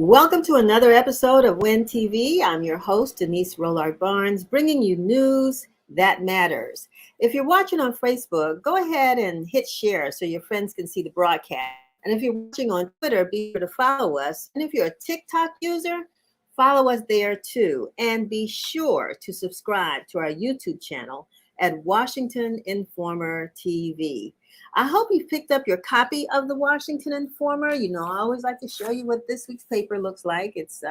Welcome to another episode of Win TV. I'm your host, Denise Rollard Barnes, bringing you news that matters. If you're watching on Facebook, go ahead and hit share so your friends can see the broadcast. And if you're watching on Twitter, be sure to follow us. And if you're a TikTok user, follow us there too. And be sure to subscribe to our YouTube channel at Washington Informer TV. I hope you picked up your copy of the Washington Informer. You know, I always like to show you what this week's paper looks like. It's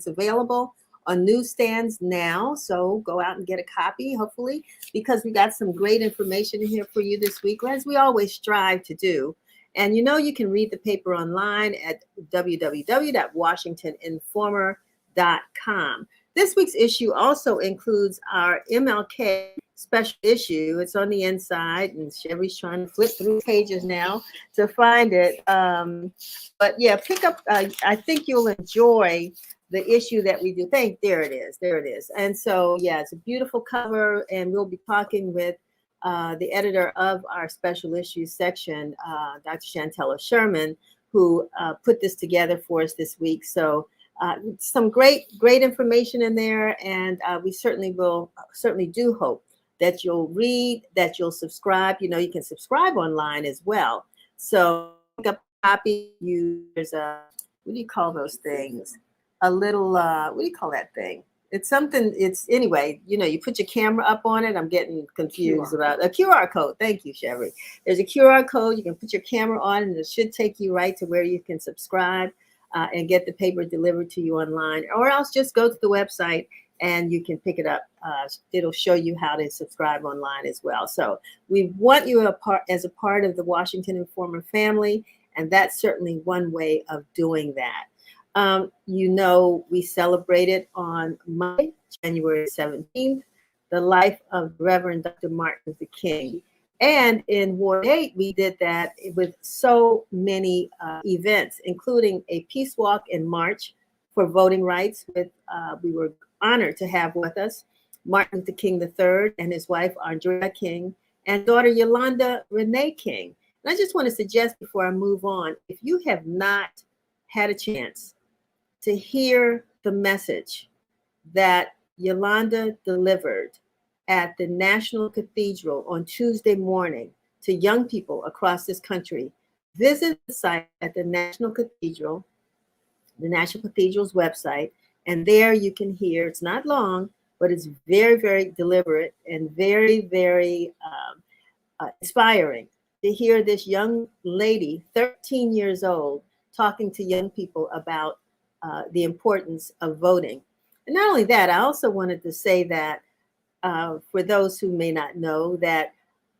available on newsstands now. So go out and get a copy, hopefully, because we got some great information in here for you this week, as we always strive to do. And you know, you can read the paper online at www.washingtoninformer.com. This week's issue also includes our MLK special issue. It's on the inside, and Chevy's trying to flip through pages now to find it. But yeah, pick up. I think you'll enjoy the issue that we do. There it is. There it is. And so, yeah, it's a beautiful cover, and we'll be talking with the editor of our special issues section, Dr. Chantella Sherman, who put this together for us this week. So some great information in there, and we certainly do hope that you'll read, that you'll subscribe. You know, you can subscribe online as well. So pick up a copy. There's a, what do you call those things? A little, what do you call that thing? It's something, anyway, you know, you put your camera up on it. I'm getting confused about a QR code. Thank you, Chevy. There's a QR code. You can put your camera on, and it should take you right to where you can subscribe and get the paper delivered to you online, or else just go to the website and you can pick it up. It'll show you how to subscribe online as well. So we want you as a part of the Washington Informer family, and that's certainly one way of doing that. You know, we celebrated on Monday, January 17th, the life of Reverend Dr. Martin Luther King. And in Ward 8, we did that with so many events, including a peace walk in March for voting rights. We were honored to have with us Martin Luther King III and his wife, Andrea King, and daughter Yolanda Renee King. And I just want to suggest before I move on, if you have not had a chance to hear the message that Yolanda delivered at the National Cathedral on Tuesday morning to young people across this country, visit the site at the National Cathedral's website, and there you can hear, it's not long, but it's very, very deliberate and very, very inspiring to hear this young lady, 13 years old, talking to young people about the importance of voting. And not only that, I also wanted to say that for those who may not know, that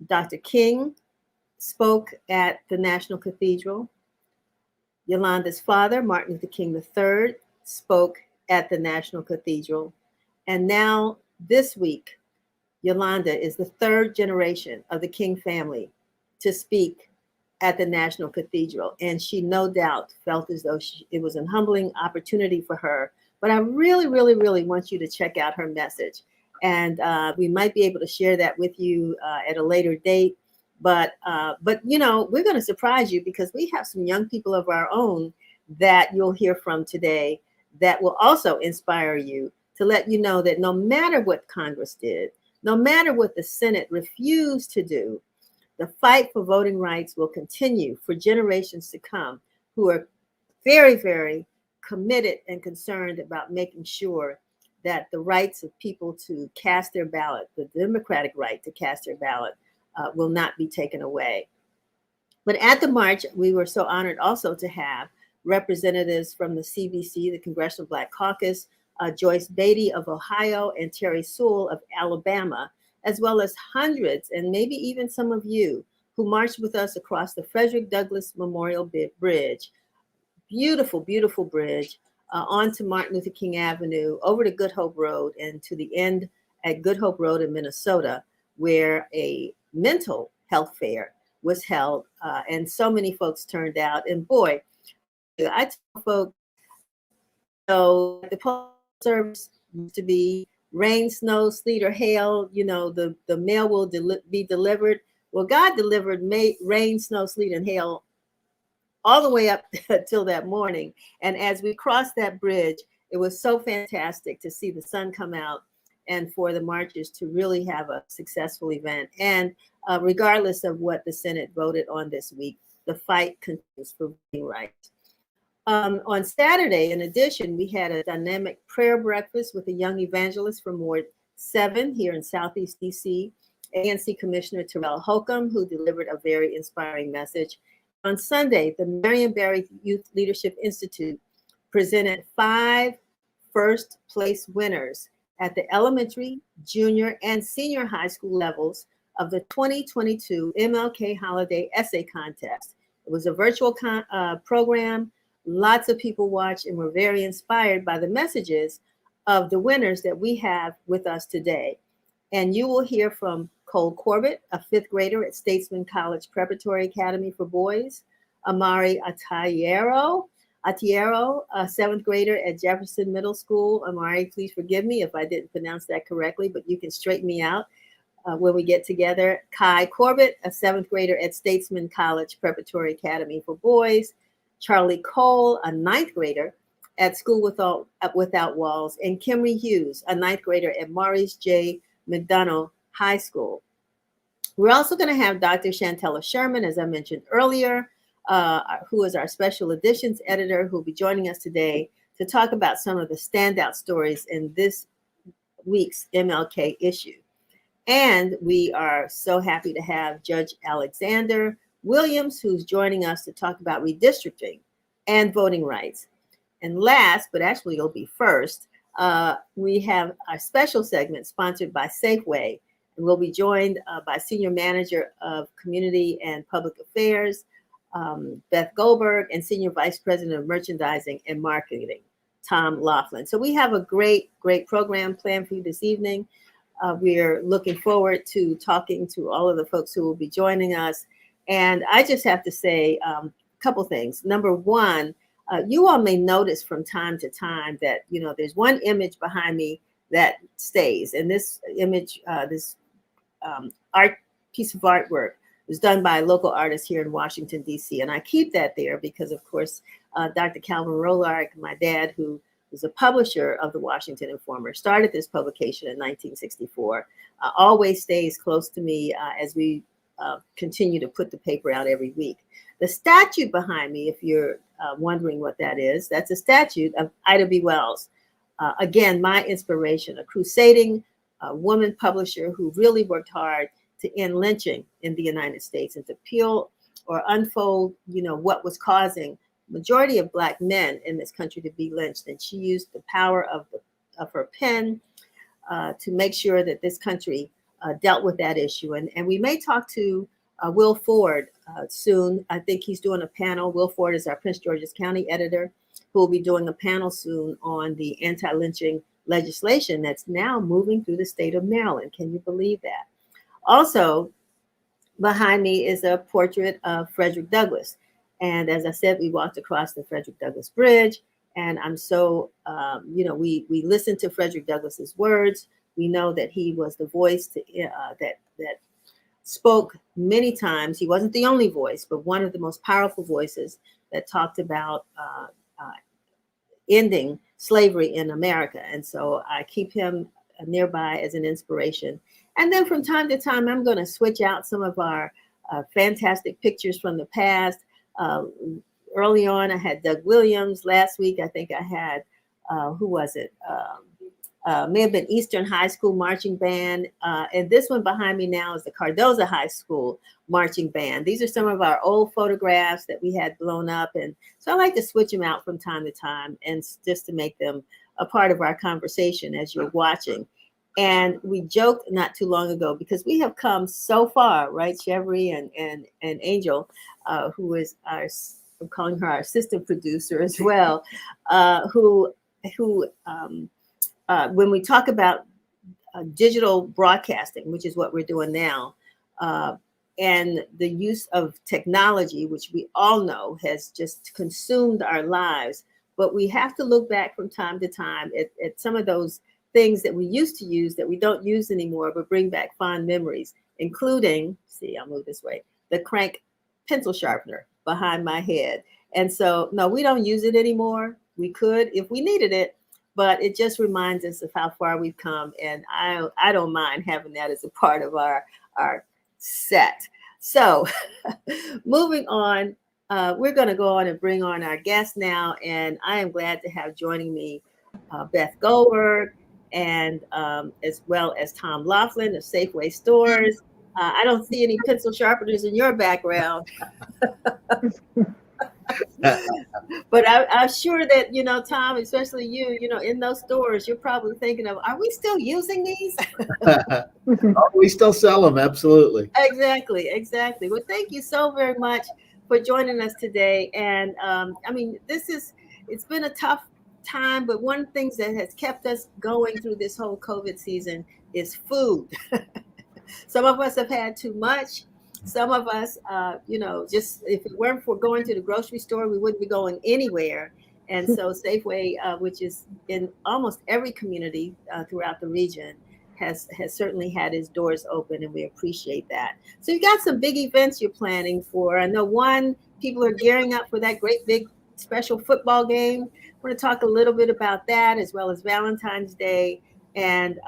Dr. King spoke at the National Cathedral. Yolanda's father, Martin Luther King III, spoke at the National Cathedral. And now this week, Yolanda is the third generation of the King family to speak at the National Cathedral. And she no doubt felt as though it was a humbling opportunity for her. But I really, really, really want you to check out her message. And we might be able to share that with you at a later date. But you know, we're going to surprise you, because we have some young people of our own that you'll hear from today that will also inspire you, to let you know that no matter what Congress did, no matter what the Senate refused to do, the fight for voting rights will continue for generations to come, who are very, very committed and concerned about making sure that the rights of people to cast their ballot, the democratic right to cast their ballot, will not be taken away. But at the march, we were so honored also to have representatives from the CBC, the Congressional Black Caucus, Joyce Beatty of Ohio, and Terry Sewell of Alabama, as well as hundreds, and maybe even some of you, who marched with us across the Frederick Douglass Memorial Bridge. Beautiful, beautiful bridge, onto Martin Luther King Avenue, over to Good Hope Road, and to the end at Good Hope Road in Minnesota, where a mental health fair was held, and so many folks turned out. And boy, I tell folks, so the postal service used to be rain, snow, sleet, or hail. You know, the mail will be delivered. Well, God delivered rain, snow, sleet, and hail all the way up till that morning. And as we crossed that bridge, it was so fantastic to see the sun come out and for the marchers to really have a successful event. And regardless of what the Senate voted on this week, the fight continues for voting rights. On Saturday, in addition, we had a dynamic prayer breakfast with a young evangelist from Ward 7 here in Southeast DC, ANC Commissioner Terrell Holcomb, who delivered a very inspiring message. On Sunday, the Marion Barry Youth Leadership Institute presented 5 first place winners at the elementary, junior, and senior high school levels of the 2022 MLK Holiday Essay Contest. It was a virtual program. Lots of people watched and were very inspired by the messages of the winners that we have with us today. And you will hear from Cole Corbett, a 5th grader at Statesman College Preparatory Academy for Boys, Amari Atiero, a 7th grader at Jefferson Middle School. Amari, please forgive me if I didn't pronounce that correctly, but you can straighten me out when we get together. Kai Corbett, a 7th grader at Statesman College Preparatory Academy for Boys, Charlie Cole, a 9th grader at School Without Walls, and Kimry Hughes, a 9th grader at Maurice J. McDonough High School. We're also going to have Dr. Chantella Sherman, as I mentioned earlier, who is our special editions editor, who will be joining us today to talk about some of the standout stories in this week's MLK issue. And we are so happy to have Judge Alexander Williams, who's joining us to talk about redistricting and voting rights. And last, but actually it'll be first, we have our special segment sponsored by Safeway. And we'll be joined by Senior Manager of Community and Public Affairs, Beth Goldberg, and Senior Vice President of Merchandising and Marketing, Tom Laughlin. So we have a great program planned for you this evening. We're looking forward to talking to all of the folks who will be joining us. And I just have to say a couple things. Number one, you all may notice from time to time that, there's one image behind me that stays. And this image, this piece of artwork was done by a local artist here in Washington, D.C. And I keep that there because, of course, Dr. Calvin Rolark, my dad, who was a publisher of the Washington Informer, started this publication in 1964, always stays close to me as we continue to put the paper out every week. The statue behind me, if you're wondering what that is, that's a statue of Ida B. Wells. Again, my inspiration, a crusading woman publisher who really worked hard to end lynching in the United States and to peel or unfold, what was causing majority of Black men in this country to be lynched. And she used the power of her pen to make sure that this country dealt with that issue. And we may talk to Will Ford soon. I think he's doing a panel. Will Ford is our Prince George's County editor, who will be doing a panel soon on the anti-lynching legislation that's now moving through the state of Maryland. Can you believe that? Also, behind me is a portrait of Frederick Douglass. And as I said, we walked across the Frederick Douglass Bridge. And I'm so, we listened to Frederick Douglass's words. We know that he was the voice that spoke many times. He wasn't the only voice, but one of the most powerful voices that talked about ending slavery in America. And so I keep him nearby as an inspiration. And then from time to time, I'm going to switch out some of our fantastic pictures from the past. Early on, I had Doug Williams. Last week, I think I had, who was it? May have been Eastern High School Marching Band. And this one behind me now is the Cardozo High School Marching Band. These are some of our old photographs that we had blown up. And so I like to switch them out from time to time and just to make them a part of our conversation as you're watching. And we joked not too long ago because we have come so far, right, Chevry and Angel, who is our, I'm calling her our assistant producer as well, who when we talk about digital broadcasting, which is what we're doing now, and the use of technology, which we all know has just consumed our lives, but we have to look back from time to time at some of those things that we used to use that we don't use anymore, but bring back fond memories, including, see, I'll move this way, the crank pencil sharpener. behind my head. And so, no, we don't use it anymore. We could if we needed it, but it just reminds us of how far we've come. And I don't mind having that as a part of our set. So, moving on, we're going to go on and bring on our guest now. And I am glad to have joining me Beth Goldberg and as well as Tom Laughlin of Safeway Stores. I don't see any pencil sharpeners in your background. But I'm sure that, Tom, especially you, in those stores, you're probably thinking of, are we still using these? We still sell them. Absolutely. Exactly. Well, thank you so very much for joining us today. And it's been a tough time, but one of the things that has kept us going through this whole COVID season is food. Some of us have had too much. Some of us, just if it weren't for going to the grocery store, we wouldn't be going anywhere. And so Safeway, which is in almost every community throughout the region, has certainly had its doors open, and we appreciate that. So you got some big events you're planning for. I know people are gearing up for that great big special football game. We're going to talk a little bit about that, as well as Valentine's Day and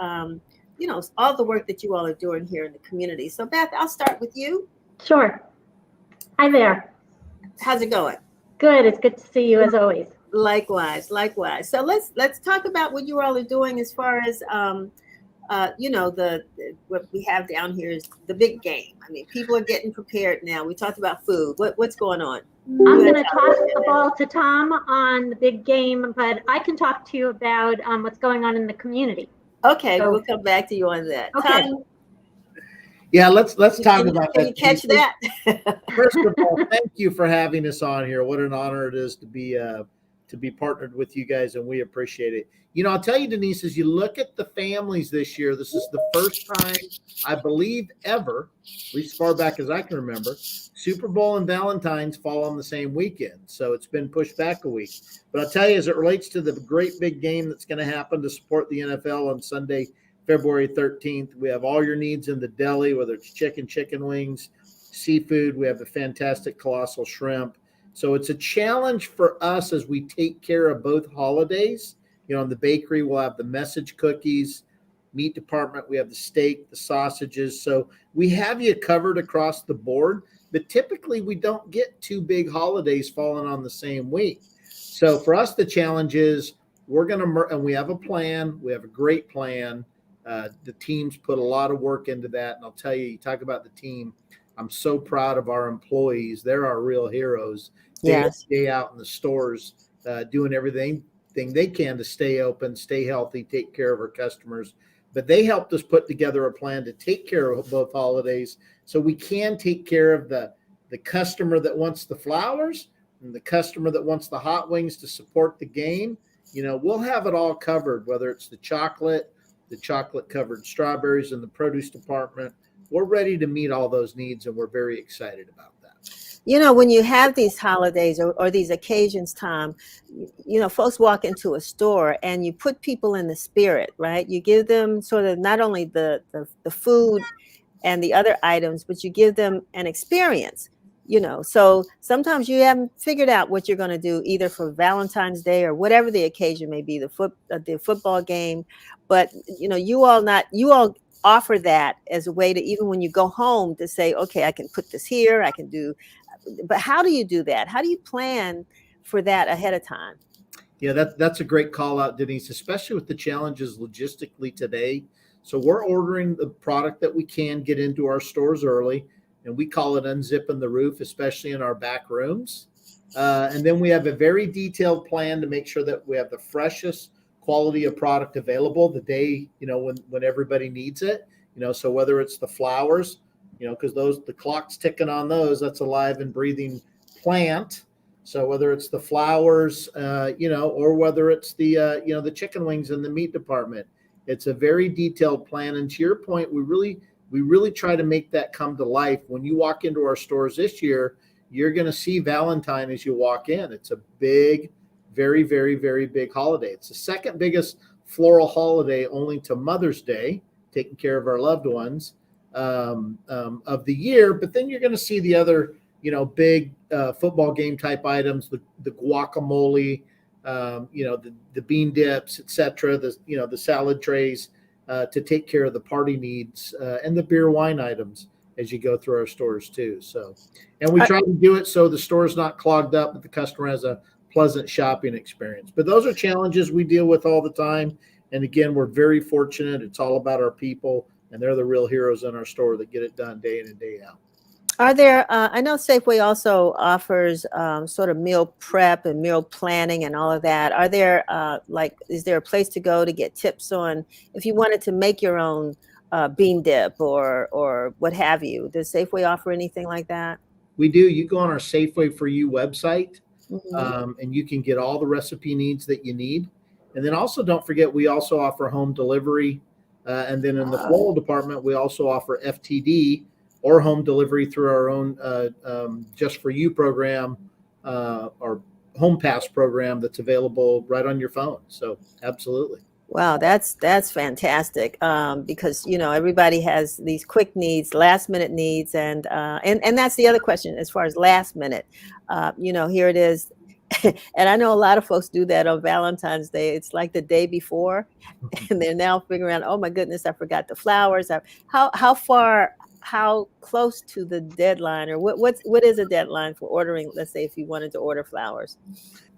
all the work that you all are doing here in the community. So Beth, I'll start with you. Sure. Hi there. How's it going? Good. It's good to see you as always. Likewise. So let's talk about what you all are doing as far as what we have down here is the big game. I mean, people are getting prepared now. We talked about food. What's going on? I'm going to toss the ball to Tom on the big game, but I can talk to you about what's going on in the community. Okay, so, we'll come back to you on that. Okay. Tom, yeah, let's talk about that. Can you catch that? First of all, thank you for having us on here. What an honor it is to be partnered with you guys, and we appreciate it. I'll tell you, Denise, as you look at the families this year, this is the first time, I believe, ever, at least as far back as I can remember, Super Bowl and Valentine's fall on the same weekend. So it's been pushed back a week. But I'll tell you, as it relates to the great big game that's going to happen to support the NFL on Sunday, February 13th, we have all your needs in the deli, whether it's chicken wings, seafood. We have the fantastic colossal shrimp. So it's a challenge for us as we take care of both holidays. In the bakery, we'll have the message cookies. Meat department, we have the steak, the sausages. So we have you covered across the board. But typically, we don't get two big holidays falling on the same week. So for us, the challenge is and we have a plan. We have a great plan. The team's put a lot of work into that. And I'll tell you, you talk about the team. I'm so proud of our employees. They're our real heroes. Yes. Day out in the stores, doing everything they can to stay open, stay healthy, take care of our customers. But they helped us put together a plan to take care of both holidays so we can take care of the customer that wants the flowers and the customer that wants the hot wings to support the game. We'll have it all covered, whether it's the chocolate covered strawberries in the produce department. We're ready to meet all those needs, and we're very excited about that. When you have these holidays or these occasions, Tom, folks walk into a store and you put people in the spirit, right? You give them sort of not only the food and the other items, but you give them an experience, So sometimes you haven't figured out what you're going to do either for Valentine's Day or whatever the occasion may be, the football game. But, you all offer that as a way to, even when you go home, to say, okay, I can put this here, I can do. But how do you do that? How do you plan for that ahead of time? Yeah, that's a great call out, Denise, especially with the challenges logistically today. So we're ordering the product that we can get into our stores early, and we call it unzipping the roof, especially in our back rooms. And then we have a very detailed plan to make sure that we have the freshest quality of product available the day, when everybody needs it. So whether it's the flowers, because the clock's ticking on those, that's a live and breathing plant. So whether it's the flowers, or whether it's the chicken wings in the meat department, it's a very detailed plan. And to your point, we really try to make that come to life. When you walk into our stores this year, you're going to see Valentine as you walk in. It's a big, very, very, very big holiday. It's the second biggest floral holiday, only to Mother's Day, taking care of our loved ones, of the year. But then you're going to see the other big football game type items, the guacamole, the bean dips, etc. The salad trays to take care of the party needs and the beer wine items as you go through our stores too. So, and we try to do it so the store's not clogged up, but the customer has a pleasant shopping experience. But those are challenges we deal with all the time. And again, we're very fortunate. It's all about our people, and they're the real heroes in our store that get it done day in and day out. Are there, I know Safeway also offers sort of meal prep and meal planning and all of that. Are there, is there a place to go to get tips on if you wanted to make your own bean dip or what have you? Does Safeway offer anything like that? We do. You go on our Safeway for You website, Mm-hmm. and you can get all the recipe needs that you need. And then also don't forget, we also offer home delivery. And then in the floral department, we also offer FTD or home delivery through our own Just For You program or Home Pass program that's available right on your phone. So absolutely. Wow, that's fantastic because everybody has these quick needs, last minute needs, and that's the other question as far as last minute. Here it is, and I know a lot of folks do that on Valentine's Day. It's like the day before, and they're now figuring out, oh my goodness, I forgot the flowers. How close to the deadline, or what is a deadline for ordering? Let's say if you wanted to order flowers.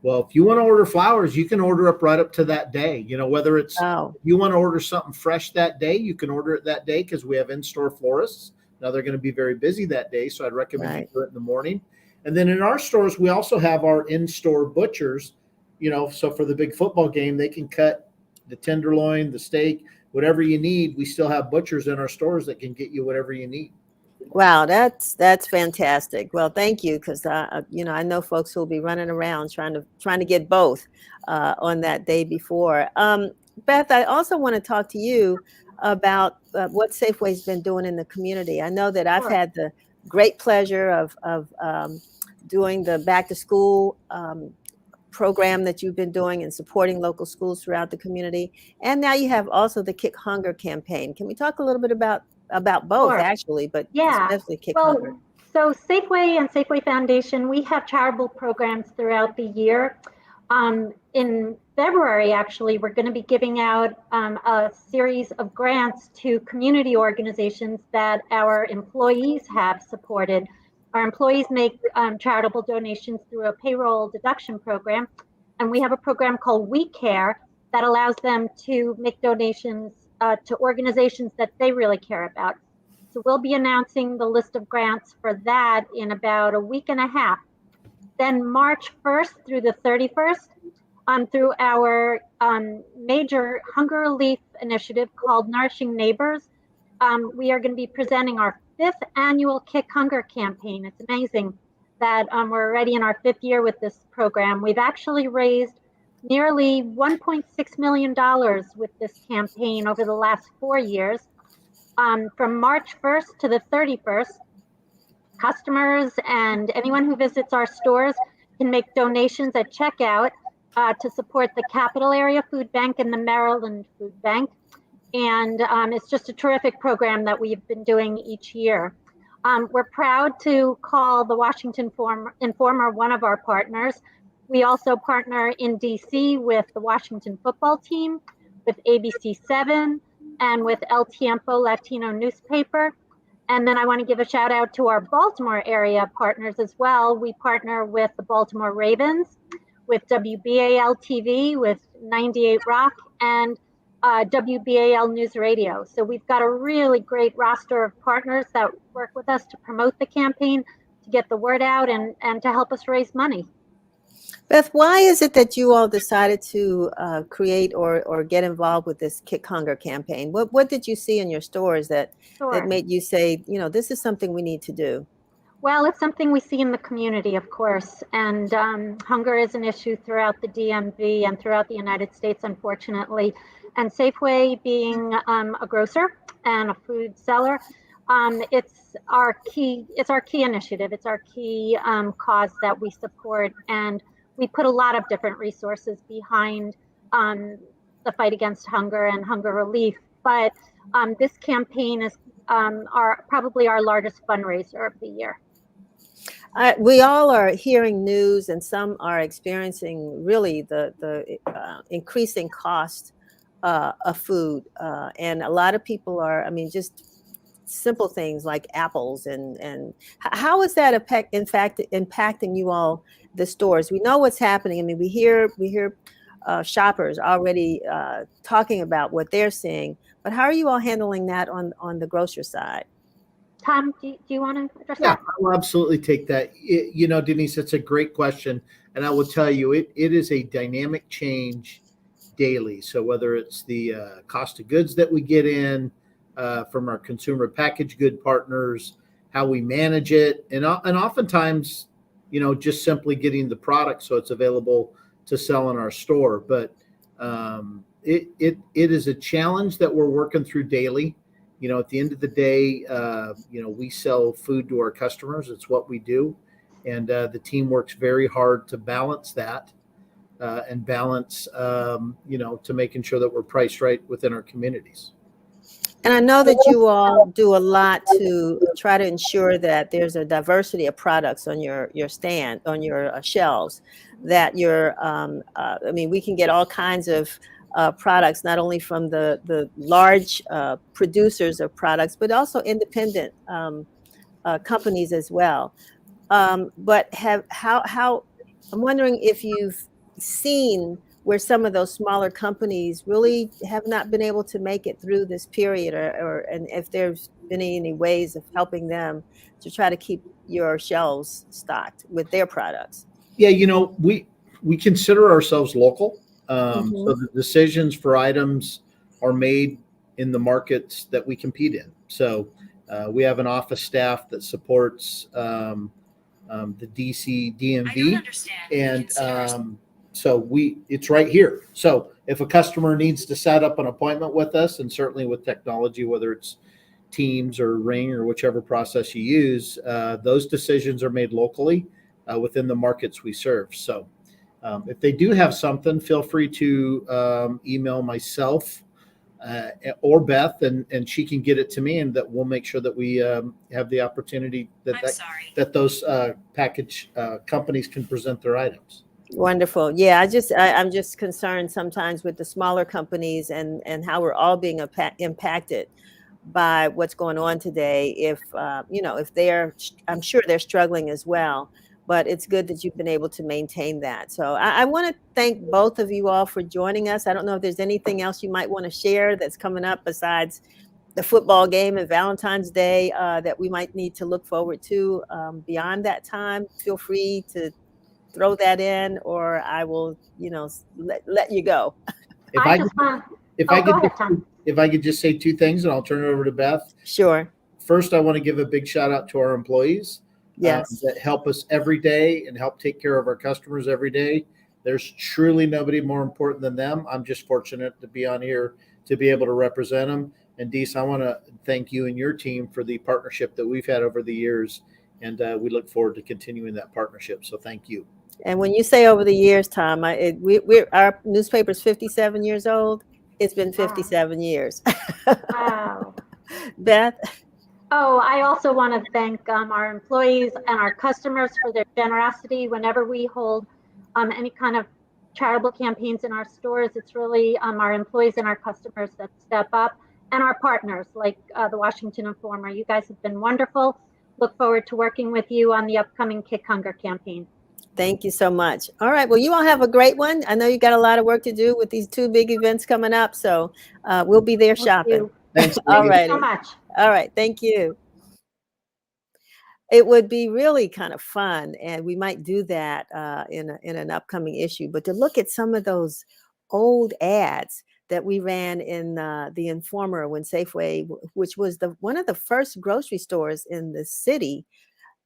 Well, if you want to order flowers, you can order right up to that day. Whether it's if you want to order something fresh that day, you can order it that day because we have in-store florists. Now they're going to be very busy that day, so I'd recommend you do it in the morning. And then in our stores, we also have our in-store butchers. So for the big football game, they can cut the tenderloin, the steak, whatever you need. We still have butchers in our stores that can get you whatever you need. Wow, that's fantastic. Well, thank you, because I know folks who will be running around trying to get both on that day before. Beth, I also want to talk to you about what Safeway's been doing in the community. I know that I've had the great pleasure of doing the back to school program that you've been doing and supporting local schools throughout the community, and now you have also the Kick Hunger campaign. Can we talk a little bit about both, actually, but especially Kick Hunger? So Safeway and Safeway Foundation, we have charitable programs throughout the year. In February, actually, we're going to be giving out a series of grants to community organizations that our employees have supported. Our employees make charitable donations through a payroll deduction program, and we have a program called We Care that allows them to make donations to organizations that they really care about. So we'll be announcing the list of grants for that in about a week and a half. Then March 1st through the 31st, through our major hunger relief initiative called Nourishing Neighbors, we are going to be presenting our 5th annual Kick Hunger campaign. It's amazing that we're already in our 5th year with this program. We've actually raised nearly $1.6 million with this campaign over the last 4 years. From March 1st to the 31st, customers and anyone who visits our stores can make donations at checkout to support the Capital Area Food Bank and the Maryland Food Bank. And it's just a terrific program that we've been doing each year. We're proud to call the Washington Informer one of our partners. We also partner in DC with the Washington football team, with ABC7, and with El Tiempo Latino newspaper. And then I want to give a shout out to our Baltimore area partners as well. We partner with the Baltimore Ravens, with WBAL TV, with 98 Rock, and WBAL News Radio. So we've got a really great roster of partners that work with us to promote the campaign, to get the word out, and to help us raise money. Beth, why is it that you all decided to create or get involved with this Kick Hunger campaign? What did you see in your stores that made you say, this is something we need to do? Well, it's something we see in the community, of course, and hunger is an issue throughout the DMV and throughout the United States, unfortunately. And Safeway, being a grocer and a food seller, it's our key initiative. It's our key cause that we support, and we put a lot of different resources behind the fight against hunger and hunger relief. But this campaign is probably our largest fundraiser of the year. We all are hearing news, and some are experiencing really the increasing cost of food, and a lot of people are. I mean, just simple things like apples and how is that in fact impacting you all, the stores? We know what's happening. I mean, we hear shoppers already talking about what they're seeing, but how are you all handling that on the grocery side? Tom, do you want to address Yeah, that? I'll absolutely take that. Denise, it's a great question. And I will tell you, it is a dynamic change daily. So whether it's the cost of goods that we get in from our consumer packaged good partners, how we manage it, and oftentimes, just simply getting the product so it's available to sell in our store. But it is a challenge that we're working through daily. At the end of the day, we sell food to our customers. It's what we do. And the team works very hard to balance that and balance, to making sure that we're priced right within our communities. And I know that you all do a lot to try to ensure that there's a diversity of products on your stand, on your shelves, that I mean, we can get all kinds of products, not only from the large producers of products, but also independent companies as well. But I'm wondering if you've seen where some of those smaller companies really have not been able to make it through this period, and if there's been any ways of helping them to try to keep your shelves stocked with their products. Yeah, we consider ourselves local. Mm-hmm. So the decisions for items are made in the markets that we compete in. So we have an office staff that supports the DC DMV, and so it's right here. So if a customer needs to set up an appointment with us, and certainly with technology, whether it's Teams or Ring or whichever process you use, those decisions are made locally within the markets we serve. So if they do have something, feel free to email myself or Beth, and she can get it to me, and that we'll make sure that we have the opportunity that those package companies can present their items. Wonderful. Yeah, I'm just concerned sometimes with the smaller companies and how we're all being impacted by what's going on today. If I'm sure they're struggling as well, but it's good that you've been able to maintain that. So I want to thank both of you all for joining us. I don't know if there's anything else you might want to share that's coming up besides the football game and Valentine's Day that we might need to look forward to beyond that time. Feel free to throw that in, or I will, let you go. If I could just say two things, and I'll turn it over to Beth. Sure. First, I want to give a big shout out to our employees. Yes. That help us every day and help take care of our customers every day. There's truly nobody more important than them. I'm just fortunate to be on here to be able to represent them. And Dees, I want to thank you and your team for the partnership that we've had over the years. And we look forward to continuing that partnership. So thank you. And when you say over the years, Tom, our newspaper's 57 years old. It's been 57 years. Wow. Beth? Oh, I also want to thank our employees and our customers for their generosity. Whenever we hold any kind of charitable campaigns in our stores, it's really our employees and our customers that step up, and our partners like the Washington Informer. You guys have been wonderful. Look forward to working with you on the upcoming Kick Hunger campaign. Thank you so much. All right. Well, you all have a great one. I know you got a lot of work to do with these two big events coming up. So we'll be there shopping. Thanks. All right. So much. All right. Thank you. It would be really kind of fun, and we might do that in an upcoming issue, but to look at some of those old ads that we ran in the Informer when Safeway, which was one of the first grocery stores in the city,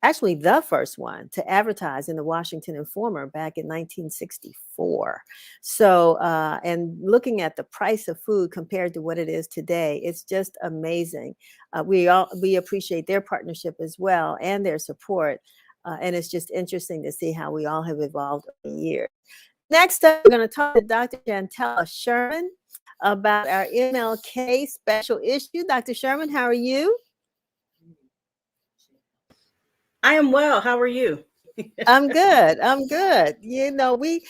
actually the first one to advertise in the Washington Informer back in 1964. So, and looking at the price of food compared to what it is today, it's just amazing. We appreciate their partnership as well and their support. And it's just interesting to see how we all have evolved over the years. Next up, we're going to talk to Dr. Chantella Sherman about our MLK special issue. Dr. Sherman, how are you? I am well. How are you? I'm good. I'm good.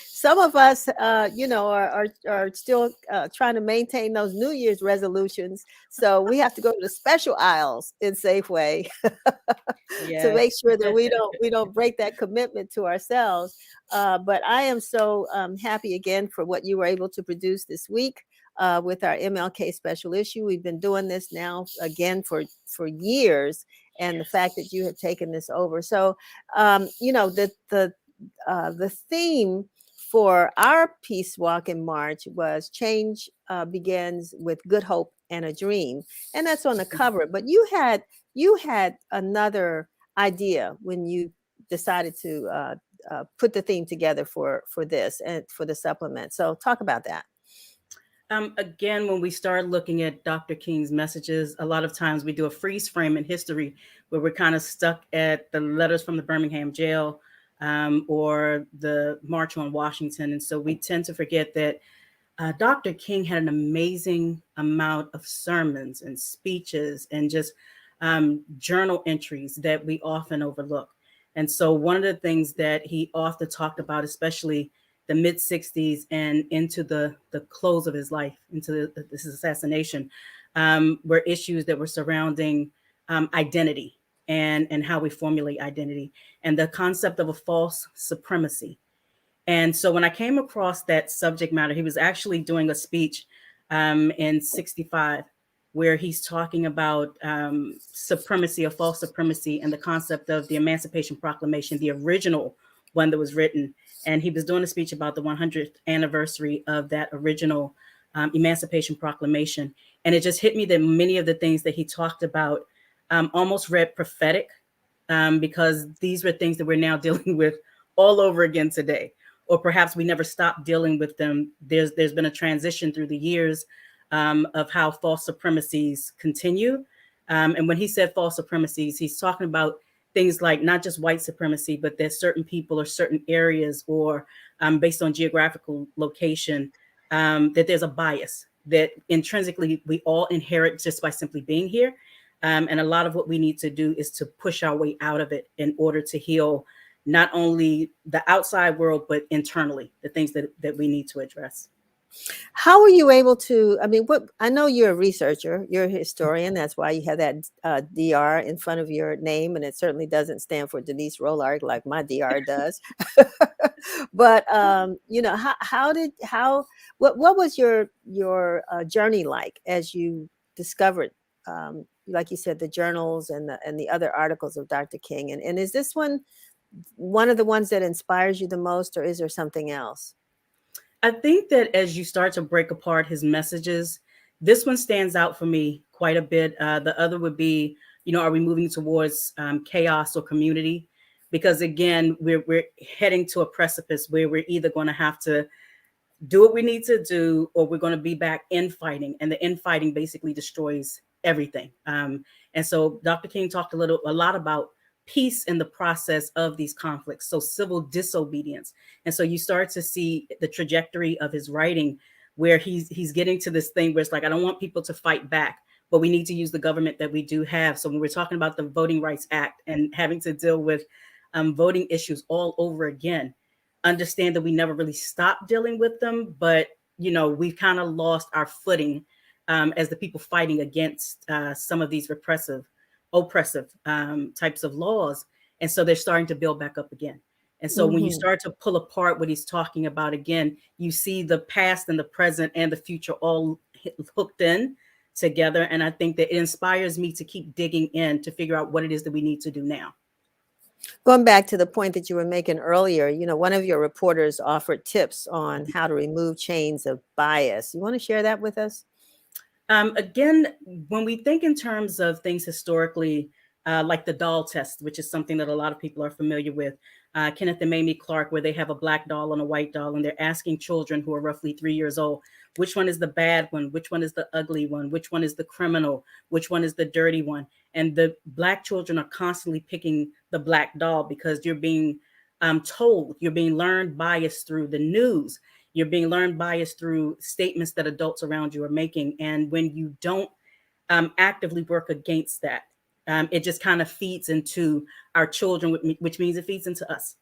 Some of us, are still trying to maintain those New Year's resolutions. So we have to go to the special aisles in Safeway to make Yes. sure that we don't break that commitment to ourselves. But I am so happy again for what you were able to produce this week with our MLK special issue. We've been doing this now again for years, and the fact that you have taken this over. So the theme for our peace walk in March was change begins with good hope and a dream, and that's on the cover. But you had another idea when you decided to put the theme together for this and for the supplement. So talk about that. Again, when we start looking at Dr. King's messages, a lot of times we do a freeze frame in history where we're kind of stuck at the letters from the Birmingham jail or the March on Washington. And so we tend to forget that Dr. King had an amazing amount of sermons and speeches and just journal entries that we often overlook. And so one of the things that he often talked about, especially the mid 60s and into the close of his life, into this assassination, were issues that were surrounding identity and how we formulate identity and the concept of a false supremacy. And so when I came across that subject matter, he was actually doing a speech in 65 where he's talking about supremacy or false supremacy and the concept of the Emancipation Proclamation, the original one that was written. And he was doing a speech about the 100th anniversary of that original Emancipation Proclamation. And it just hit me that many of the things that he talked about almost read prophetic because these were things that we're now dealing with all over again today. Or perhaps we never stopped dealing with them. There's been a transition through the years of how false supremacies continue. And when he said false supremacies, he's talking about things like not just white supremacy, but there's certain people or certain areas or based on geographical location, that there's a bias that intrinsically we all inherit just by simply being here. And a lot of what we need to do is to push our way out of it in order to heal not only the outside world, but internally, the things that we need to address. How were you able to, I know you're a researcher, you're a historian. That's why you have that DR in front of your name. And it certainly doesn't stand for Denise Rollard like my DR does. But, what was your journey like as you discovered, like you said, the journals and the other articles of Dr. King? And is this one of the ones that inspires you the most, or is there something else? I think that as you start to break apart his messages, this one stands out for me quite a bit. The other would be, are we moving towards chaos or community? Because again, we're heading to a precipice where we're either going to have to do what we need to do, or we're going to be back infighting, and the infighting basically destroys everything. And so Dr. King talked a lot about peace in the process of these conflicts, so civil disobedience. And so you start to see the trajectory of his writing where he's getting to this thing where it's like, I don't want people to fight back, but we need to use the government that we do have. So when we're talking about the Voting Rights Act and having to deal with voting issues all over again, understand that we never really stopped dealing with them, but we've kind of lost our footing as the people fighting against some of these oppressive types of laws. And so they're starting to build back up again. And so when you start to pull apart what he's talking about again, you see the past and the present and the future all hooked in together. And I think that it inspires me to keep digging in to figure out what it is that we need to do now. Going back to the point that you were making earlier, one of your reporters offered tips on how to remove chains of bias. You want to share that with us? Again, when we think in terms of things historically, like the doll test, which is something that a lot of people are familiar with, Kenneth and Mamie Clark, where they have a black doll and a white doll, and they're asking children who are roughly 3 years old, which one is the bad one? Which one is the ugly one? Which one is the criminal? Which one is the dirty one? And the black children are constantly picking the black doll because you're being told, you're being learned bias through the news. You're being learned bias through statements that adults around you are making. And when you don't actively work against that, It just kind of feeds into our children, which means it feeds into us.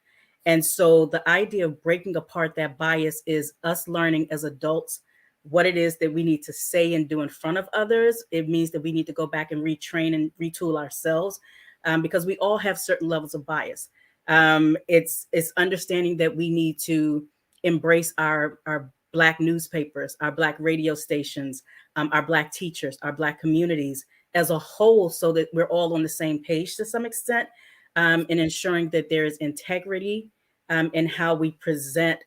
And so the idea of breaking apart that bias is us learning as adults what it is that we need to say and do in front of others. It means that we need to go back and retrain and retool ourselves, because we all have certain levels of bias. It's understanding that we need to embrace our Black newspapers, our Black radio stations, our Black teachers, our Black communities as a whole, so that we're all on the same page to some extent, in ensuring that there is integrity in how we present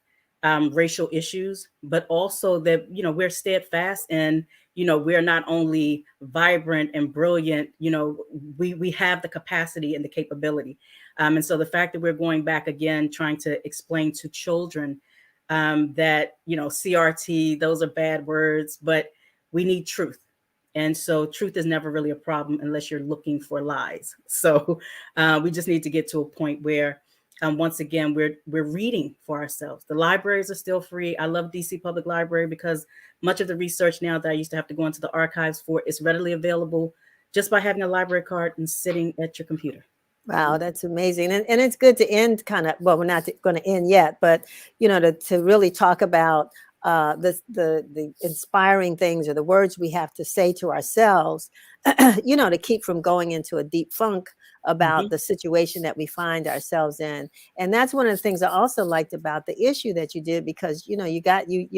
racial issues, but also that, you know, we're steadfast and, you know, we're not only vibrant and brilliant, you know, we have the capacity and the capability. And so the fact that we're going back again, trying to explain to children that, you know, CRT, those are bad words, but we need truth. And so truth is never really a problem unless you're looking for lies. So we just need to get to a point where once again, we're reading for ourselves. The libraries are still free. I love DC Public Library because much of the research now that I used to have to go into the archives for is readily available just by having a library card and sitting at your computer. Wow, that's amazing. And it's good to end kind of, well, we're not going to end yet, but, you know, to really talk about the inspiring things or the words we have to say to ourselves, you know, to keep from going into a deep funk about the situation that we find ourselves in. And that's one of the things I also liked about the issue that you did, because, you know, you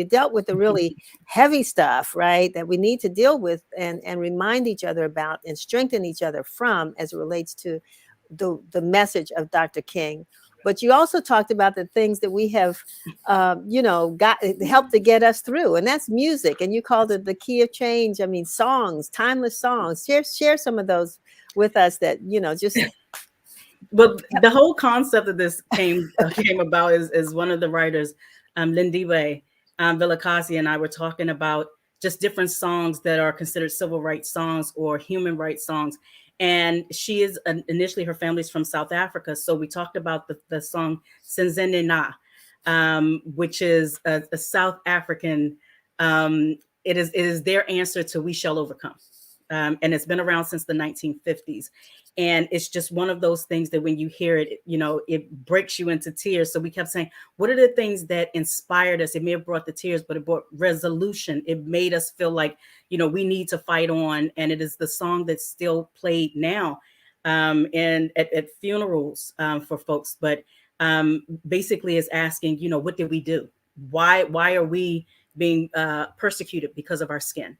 dealt with the really heavy stuff, right, that we need to deal with and remind each other about and strengthen each other from as it relates to the message of Dr. King. But you also talked about the things that we have, you know, helped to get us through, and that's music. And you called it the key of change. I mean, songs, timeless songs. Share some of those with us that, you know, just. Well, the whole concept of this came about is one of the writers, Lindiwe Vilakazi, and I were talking about just different songs that are considered civil rights songs or human rights songs. And she is initially, her family's from South Africa. So we talked about the song Senzene Na, which is a South African, it is their answer to We Shall Overcome. And it's been around since the 1950s. And it's just one of those things that when you hear it, you know, it breaks you into tears. So we kept saying, what are the things that inspired us? It may have brought the tears, but it brought resolution. It made us feel like, you know, we need to fight on. And it is the song that's still played now and at funerals for folks. But basically is asking, you know, what did we do? Why are we being persecuted because of our skin?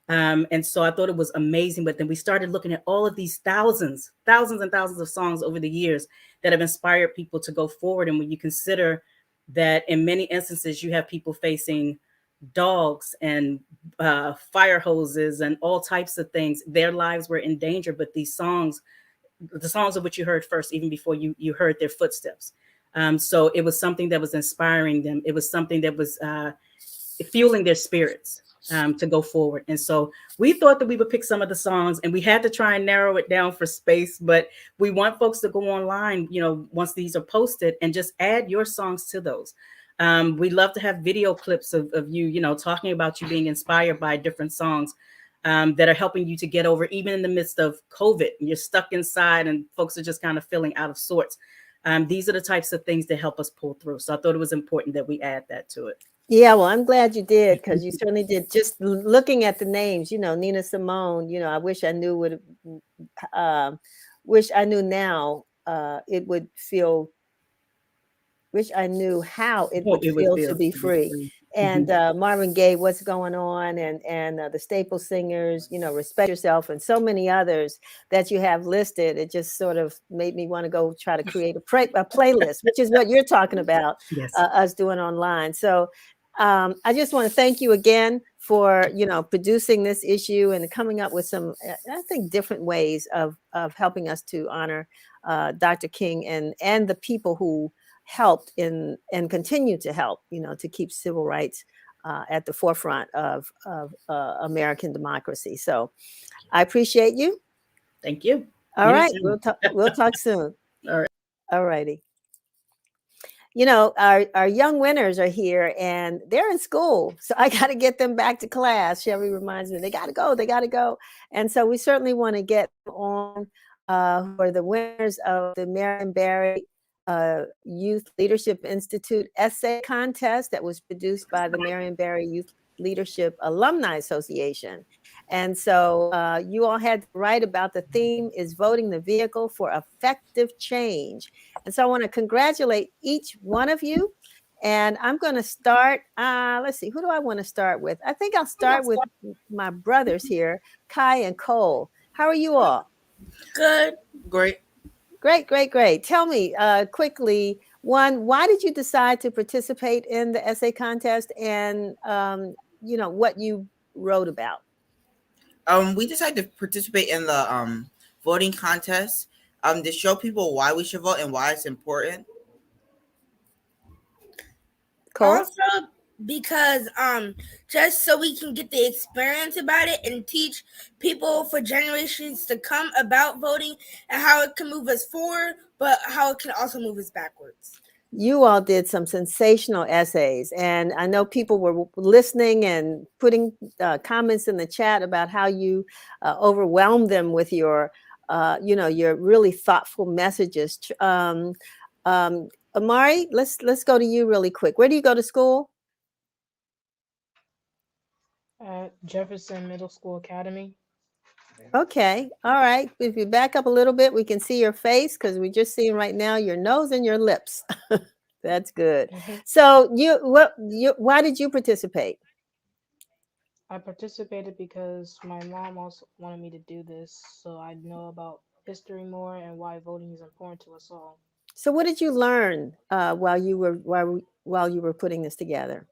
And so I thought it was amazing. But then we started looking at all of these thousands and thousands of songs over the years that have inspired people to go forward. And when you consider that in many instances, you have people facing dogs and fire hoses and all types of things, their lives were in danger. But these songs, the songs of which you heard first, even before you heard their footsteps. So it was something that was inspiring them. It was something that was fueling their spirits to go forward. And so we thought that we would pick some of the songs, and we had to try and narrow it down for space, but we want folks to go online, you know, once these are posted, and just add your songs to those. We love to have video clips of you, you know, talking about you being inspired by different songs that are helping you to get over, even in the midst of COVID, and you're stuck inside and folks are just kind of feeling out of sorts. These are the types of things that help us pull through. So I thought it was important that we add that to it. Yeah, well, I'm glad you did, because you certainly did. Just looking at the names, you know, Nina Simone, you know, I wish I knew now it would feel, wish I knew how it would feel to be free. And Marvin Gaye, What's Going On, and the Staple Singers, you know, Respect Yourself, and so many others that you have listed. It just sort of made me want to go try to create a playlist, which is what you're talking about, yes. Us doing online. So I just want to thank you again for, you know, producing this issue and coming up with some, I think, different ways of helping us to honor Dr. King and the people who helped and continue to help, you know, to keep civil rights at the forefront of American democracy. So I appreciate you. Thank you. All right. We'll talk soon. All right. All righty. You know, our young winners are here and they're in school. So I got to get them back to class. Sherry reminds me, they got to go. And so we certainly want to get on who are the winners of the Marion Barry Youth Leadership Institute essay contest that was produced by the Marion Barry Youth Leadership Alumni Association. And so you all had to write about the theme is voting the vehicle for effective change. And so I want to congratulate each one of you. And I'm going to start, let's see, who do I want to start with? I think I'll start with my brothers here, Kai and Cole. How are you all? Good. Great. Great, great, great. Tell me quickly, one, why did you decide to participate in the essay contest and, what you wrote about? We decided to participate in the voting contest to show people why we should vote and why it's important. Cole? Also because just so we can get the experience about it and teach people for generations to come about voting and how it can move us forward, but how it can also move us backwards. You all did some sensational essays, and I know people were listening and putting comments in the chat about how you overwhelmed them with your really thoughtful messages. Amari, let's go to you really quick. Where do you go to school? At Jefferson Middle School Academy. Okay, all right. If you back up a little bit, we can see your face because we're just seeing right now your nose and your lips. That's good. Mm-hmm. So why did you participate? I participated because my mom also wanted me to do this, so I know about history more and why voting is important to us all. So what did you learn while you were putting this together?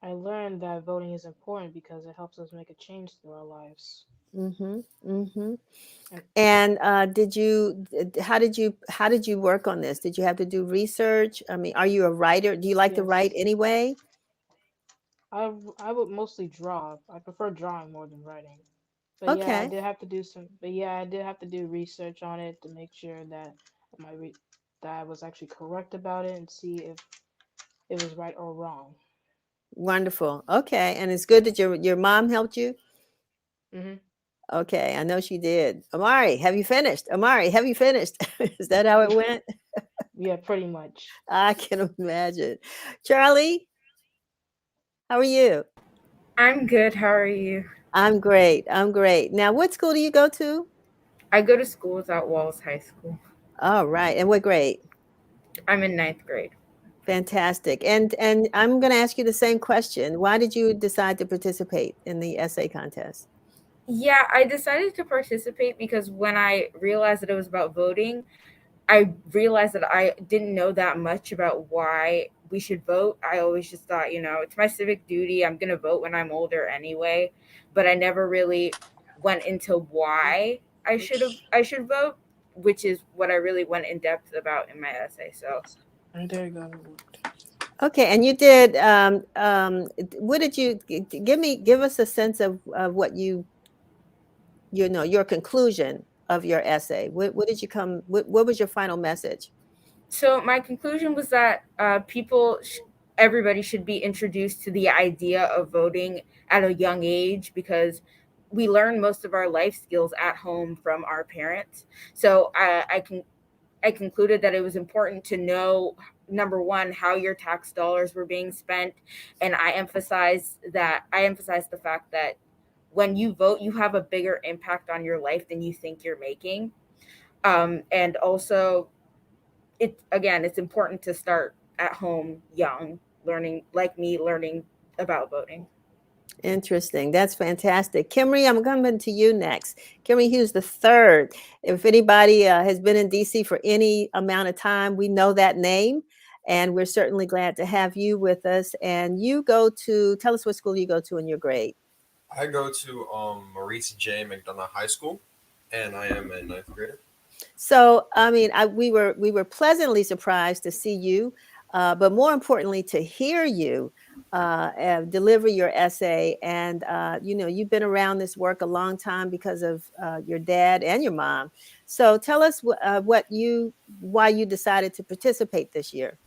I learned that voting is important because it helps us make a change through our lives. Mm-hmm. Mm-hmm. And how did you work on this? Did you have to do research? I mean, are you a writer? Do you like to write anyway? I would mostly draw. I prefer drawing more than writing. But okay. Yeah, I did have to do research on it to make sure that that I was actually correct about it and see if it was right or wrong. Wonderful. Okay, and it's good that your mom helped you. Mm-hmm. Okay, I know she did. Amari, have you finished? Amari, have you finished? Is that how it went? Yeah, pretty much. I can imagine. Charlie, how are you? I'm good. How are you? I'm great. I'm great. Now, what school do you go to? I go to schools at Walls High School. All right. And what grade? I'm in 9th grade. Fantastic. And I'm going to ask you the same question. Why did you decide to participate in the essay contest? Yeah, I decided to participate because when I realized that it was about voting, I realized that I didn't know that much about why we should vote. I always just thought, it's my civic duty. I'm going to vote when I'm older anyway. But I never really went into why I should vote, which is what I really went in depth about in my essay. So there you go. Okay, and you did. What did you give us a sense of what your conclusion of your essay? What did you come? What was your final message? So my conclusion was that everybody should be introduced to the idea of voting at a young age because we learn most of our life skills at home from our parents. So I concluded that it was important to know, number one, how your tax dollars were being spent. And I emphasized the fact that when you vote, you have a bigger impact on your life than you think you're making. And also, it's important to start at home young, learning about voting. Interesting. That's fantastic. Kimry, I'm coming to you next. Kimry Hughes the third. If anybody has been in DC for any amount of time, we know that name. And we're certainly glad to have you with us. And you tell us what school you go to in your grade. I go to Maurice J. McDonough High School, and I am a 9th grader. So, I mean, we were pleasantly surprised to see you, but more importantly, to hear you deliver your essay. And, you've been around this work a long time because of your dad and your mom. So tell us why you decided to participate this year.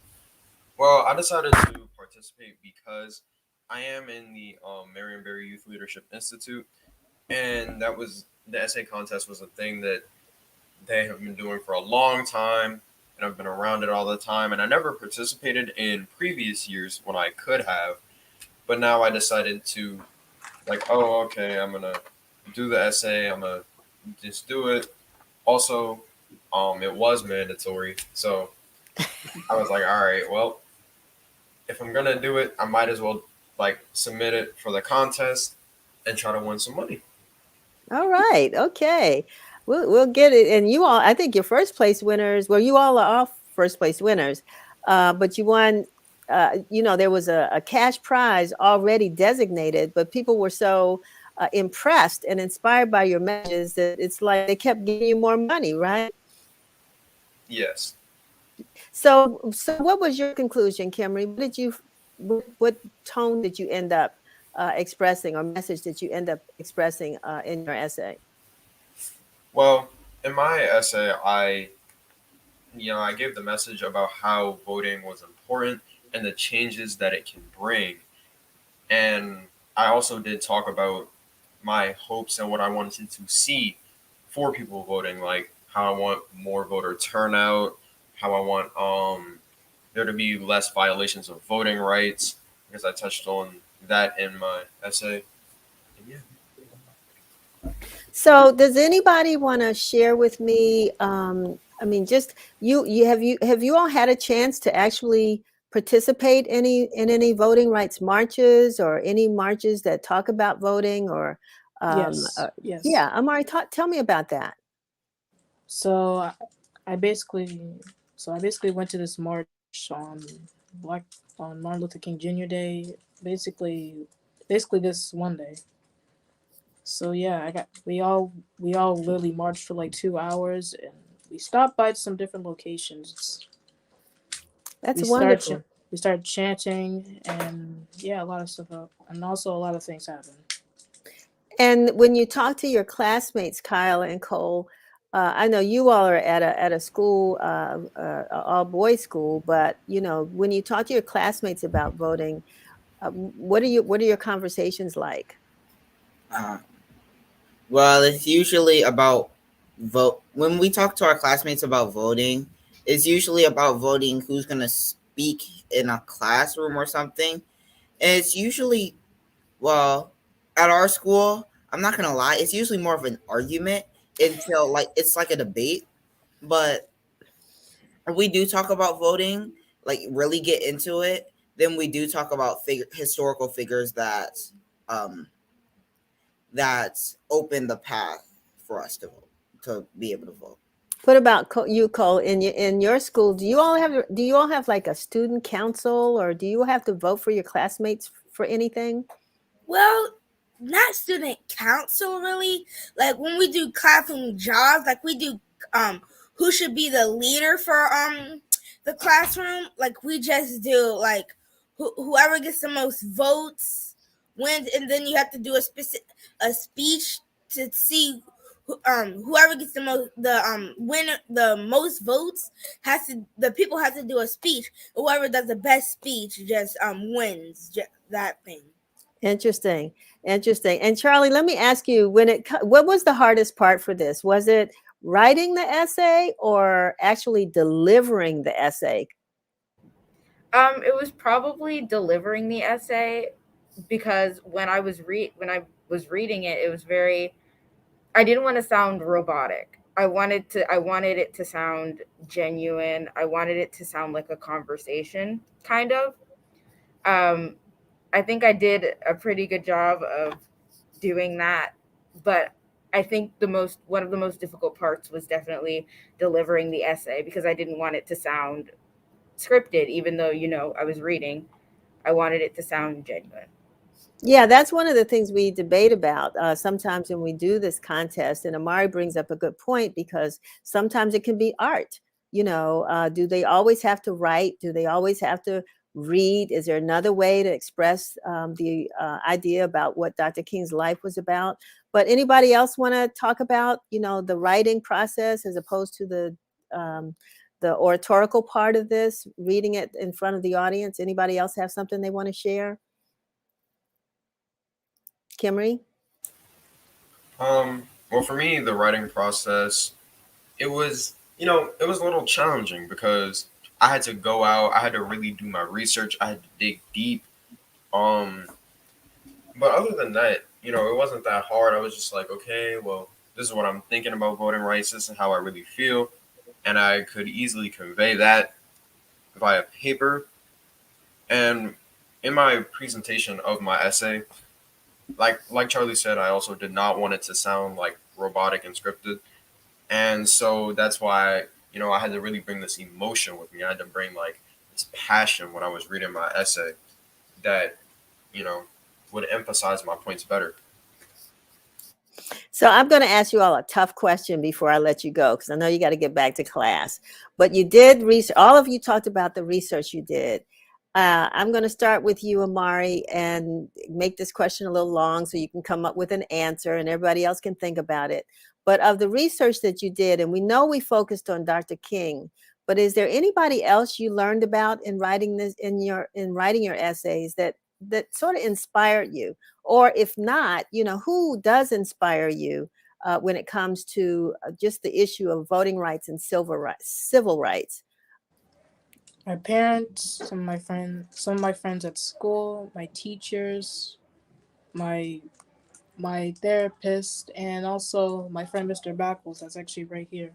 Well, I decided to participate because I am in the Marion Barry Youth Leadership Institute, and the essay contest was a thing that they have been doing for a long time, and I've been around it all the time. And I never participated in previous years when I could have, but now I decided to, like, oh, okay, I'm gonna do the essay. I'm gonna just do it. Also, it was mandatory, so I was like, all right, well, if I'm gonna do it, I might as well like submit it for the contest and try to win some money. All right. Okay. We'll get it. And you all, I think your first place winners, well, you all are all first place winners, but you won, there was a cash prize already designated, but people were so impressed and inspired by your messages that it's like they kept giving you more money, right? Yes. So what was your conclusion, Kimry? What tone did you end up expressing, or message did you end up expressing in your essay? Well, in my essay, I gave the message about how voting was important and the changes that it can bring. And I also did talk about my hopes and what I wanted to see for people voting, like how I want more voter turnout, how I want there to be less violations of voting rights, because I touched on that in my essay. And yeah. So does anybody want to share with me, just have you all had a chance to actually participate in any voting rights marches, or any marches that talk about voting, or Yes. yeah, Amari, tell me about that. So I basically went to this march on Martin Luther King Jr. Day, basically this one day. So yeah, we all literally marched for like 2 hours, and we stopped by some different locations. That's wonderful. We started chanting, and yeah, a lot of stuff, and also a lot of things happened. And when you talk to your classmates, Kyle and Cole, I know you all are at a school, all boys school, but when you talk to your classmates about voting, what are your conversations like? Well, it's usually about vote. When we talk to our classmates about voting, it's usually about voting who's going to speak in a classroom or something. And it's usually, well, at our school, I'm not going to lie, it's usually more of an argument until it's like a debate. But if we do talk about voting, like really get into it, then we do talk about historical figures that open the path for us to vote, to be able to vote. What about you, Cole? In your school, do you all have like a student council, or do you have to vote for your classmates for anything? Well, not student council really. Like when we do classroom jobs, like we do who should be the leader for the classroom. Like we just do like whoever gets the most votes wins, and then you have to do a speech to see whoever gets the most votes the people have to do a speech. Whoever does the best speech just wins that thing. Interesting. And Charlie, let me ask you, what was the hardest part for this? Was it writing the essay or actually delivering the essay? It was probably delivering the essay, because when I was reading it, it was I didn't want to sound robotic. I wanted it to sound genuine. I wanted it to sound like a conversation, kind of. I think I did a pretty good job of doing that, but I think one of the most difficult parts was definitely delivering the essay, because I didn't want it to sound scripted, even though I was reading. I wanted it to sound genuine. Yeah, that's one of the things we debate about sometimes when we do this contest. And Amari brings up a good point, because sometimes it can be art. Do they always have to write? Do they always have to read? Is there another way to express the idea about what Dr. King's life was about? But anybody else want to talk about, the writing process as opposed to the oratorical part of this, reading it in front of the audience? Anybody else have something they want to share? Kimry? Well, for me, the writing process it was, it was a little challenging because I had to go out, I had to really do my research, I had to dig deep. Um, but other than that, it wasn't that hard. I was just like, okay, well, this is what I'm thinking about voting rights. This is how I really feel, and I could easily convey that via paper. And in my presentation of my essay, like Charlie said, I also did not want it to sound like robotic and scripted. And so that's why, I had to really bring this emotion with me. I had to bring like this passion when I was reading my essay that, you know, would emphasize my points better. So I'm going to ask you all a tough question before I let you go, because I know you got to get back to class. But you did research. All of you talked about the research you did. I'm going to start with you, Amari, and make this question a little long so you can come up with an answer and everybody else can think about it. But of the research that you did, and we know we focused on Dr. King, but is there anybody else you learned about in writing this in writing your essays that sort of inspired you? Or if not, who does inspire you when it comes to just the issue of voting rights and civil rights? My parents, some of my friends at school, my teachers, my therapist, and also my friend Mr. Backles, that's actually right here.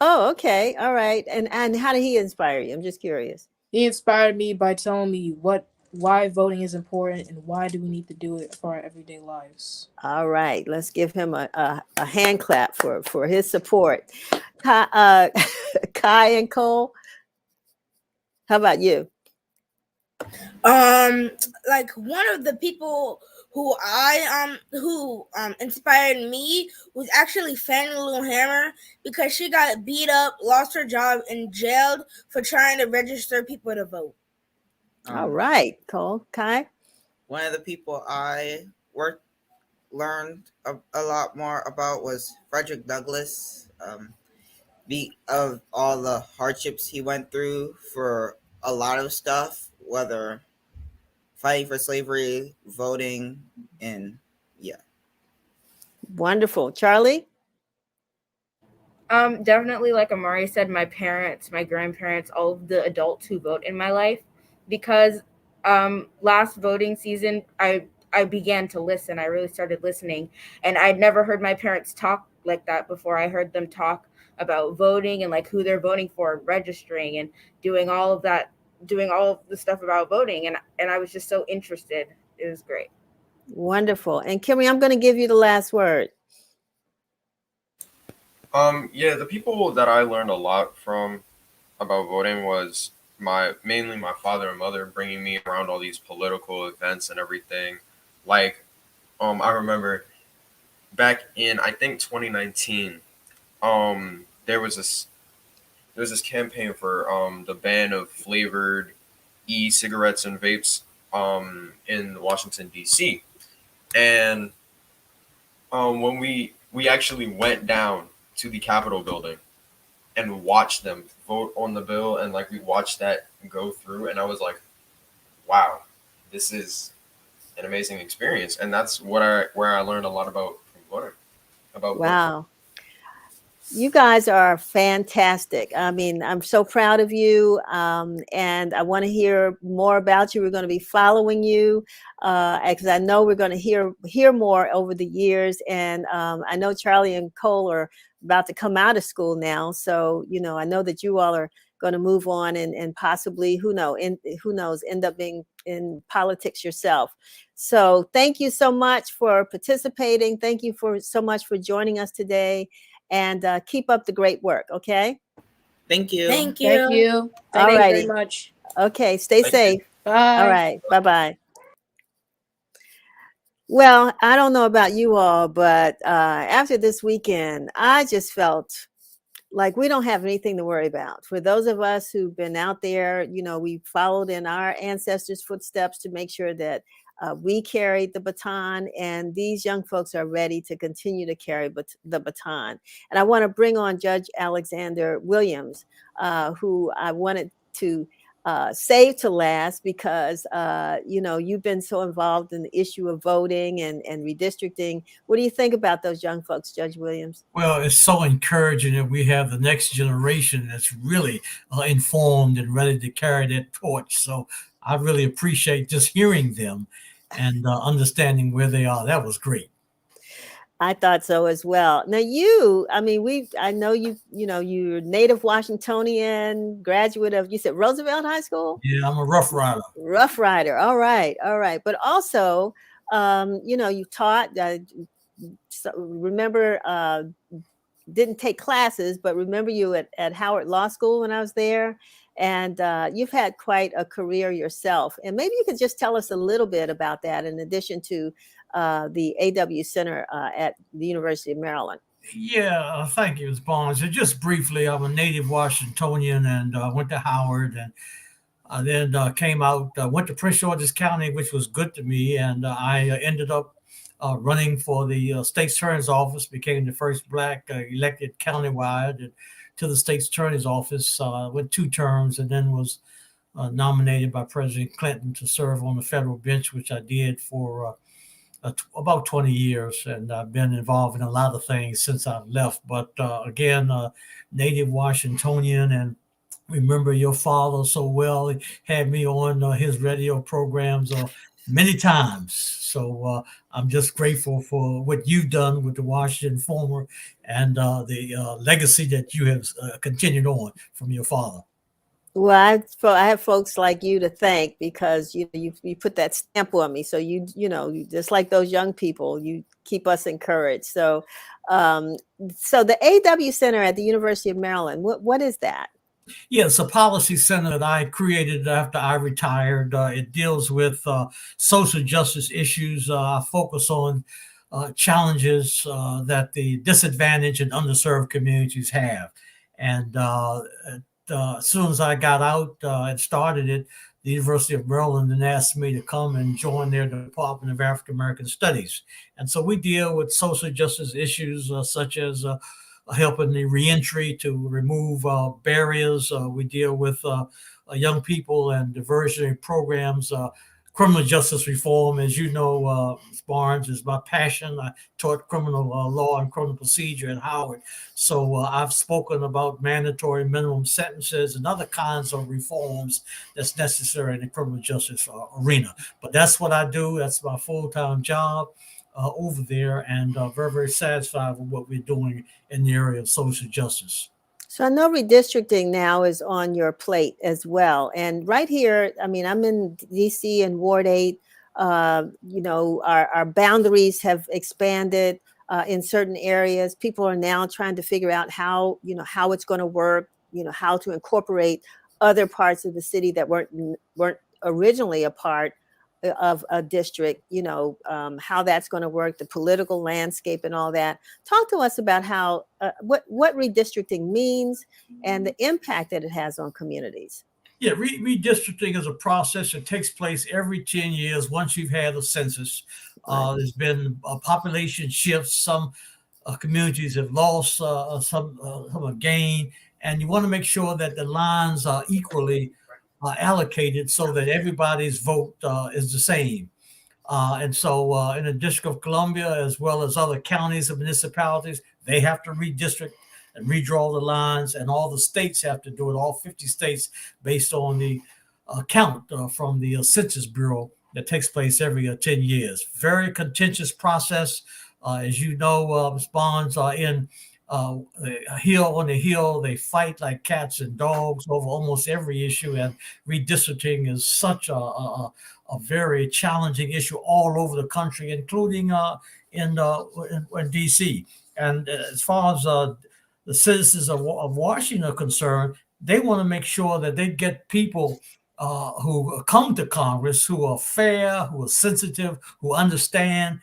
Oh, okay. All right. And how did he inspire you? I'm just curious. He inspired me by telling me why voting is important and why do we need to do it for our everyday lives. All right. Let's give him a hand clap for his support. Kai and Cole, how about you? Like one of the people who inspired me was actually Fannie Lou Hamer, because she got beat up, lost her job, and jailed for trying to register people to vote. All right, Cole. Kai? One of the people I learned a lot more about was Frederick Douglass. Of all the hardships he went through for a lot of stuff, whether fighting for slavery, voting, and yeah. Wonderful. Charlie? Definitely, like Amari said, my parents, my grandparents, all of the adults who vote in my life, because last voting season I began to listen. I really started listening, and I'd never heard my parents talk like that before. I heard them talk about voting and like who they're voting for, registering, and doing all of that, doing all of the stuff about voting, and I was just so interested. It was great. Wonderful. And Kimmy, I'm going to give you the last word. Yeah, the people that I learned a lot from about voting was mainly my father and mother, bringing me around all these political events and everything. Like, I remember back in, I think, 2019, there was this campaign for the ban of flavored e-cigarettes and vapes in Washington D.C. And when we actually went down to the Capitol building and watched them vote on the bill, and like we watched that go through, and I was like, wow, this is an amazing experience. And that's where I learned a lot about voting. Wow. You guys are fantastic. I mean, I'm so proud of you. And I want to hear more about you. We're going to be following you because I know we're going to hear more over the years. And I know Charlie and Cole are about to come out of school now. So, I know that you all are going to move on and possibly, who knows, end up being in politics yourself. So thank you so much for participating. Thank you so much for joining us today. And keep up the great work, okay? Thank you. Thank you. Thank you. Thank you very much. Okay, stay safe. Bye. All right, bye-bye. Well, I don't know about you all, but after this weekend, I just felt like we don't have anything to worry about. For those of us who've been out there, we followed in our ancestors' footsteps to make sure that we carried the baton, and these young folks are ready to continue to carry the baton. And I want to bring on Judge Alexander Williams, who I wanted to saved to last because, you've been so involved in the issue of voting and redistricting. What do you think about those young folks, Judge Williams? Well, it's so encouraging that we have the next generation that's really informed and ready to carry that torch. So I really appreciate just hearing them and understanding where they are. That was great. I thought so as well. Now I know you're native Washingtonian, graduate of, you said Roosevelt High School? Yeah, I'm a Rough Rider. Rough Rider. All right. But also, you taught, remember, didn't take classes, but remember you at Howard Law School when I was there. And you've had quite a career yourself. And maybe you could just tell us a little bit about that in addition to the AW Center at the University of Maryland. Yeah, thank you, Ms. Barnes. And just briefly, I'm a native Washingtonian and went to Howard, and I then came out, went to Prince George's County, which was good to me. And I ended up running for the state's attorney's office, became the first Black elected countywide to the state's attorney's office, with 2 terms, and then was nominated by President Clinton to serve on the federal bench, which I did for about 20 years. And I've been involved in a lot of things since I've left. But again, native Washingtonian, and remember your father so well. He had me on his radio programs many times. So I'm just grateful for what you've done with the Washington Informer and the legacy that you have continued on from your father. Well, I have folks like you to thank because you put that stamp on me. So you just like those young people, you keep us encouraged. So the AW Center at the University of Maryland, what is that? Yeah, it's a policy center that I created after I retired. It deals with social justice issues. I focus on challenges that the disadvantaged and underserved communities have. And as soon as I got out and started it, the University of Maryland then asked me to come and join their Department of African American Studies. And so we deal with social justice issues such as helping the reentry to remove barriers. We deal with young people and diversionary programs. Criminal justice reform, as you know, Ms. Barnes, is my passion. I taught criminal law and criminal procedure at Howard. So I've spoken about mandatory minimum sentences and other kinds of reforms that's necessary in the criminal justice arena. But that's what I do. That's my full-time job over there, and very, very satisfied with what we're doing in the area of social justice. So I know redistricting now is on your plate as well. And right here, I'm in DC and Ward 8. Our boundaries have expanded in certain areas. People are now trying to figure out how it's going to work, how to incorporate other parts of the city that weren't originally a part of a district, how that's going to work, the political landscape and all that. Talk to us about how what redistricting means and the impact that it has on communities. Yeah, redistricting is a process that takes place every 10 years once you've had a census. There's been population shifts. Some communities have lost, some have gained, and you want to make sure that the lines are equally allocated so that everybody's vote is the same. And so in the District of Columbia, as well as other counties and municipalities, they have to redistrict and redraw the lines, and all the states have to do it, all 50 states, based on the count from the Census Bureau that takes place every 10 years. Very contentious process. As you know, Ms. Bonds, in on the Hill, they fight like cats and dogs over almost every issue, and redistricting is such a very challenging issue all over the country, including in DC. And as far as the citizens of Washington are concerned, they want to make sure that they get people who come to Congress who are fair, who are sensitive, who understand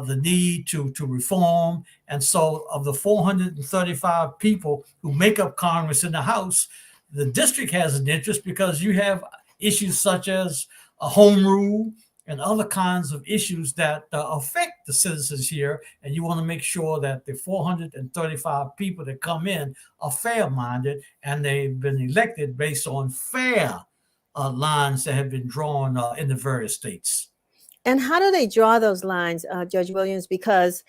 the need to reform. And so of the 435 people who make up Congress in the House, the district has an interest because you have issues such as a home rule and other kinds of issues that affect the citizens here. And you want to make sure that the 435 people that come in are fair-minded and they've been elected based on fair lines that have been drawn in the various states. And how do they draw those lines, Judge Williams? Because,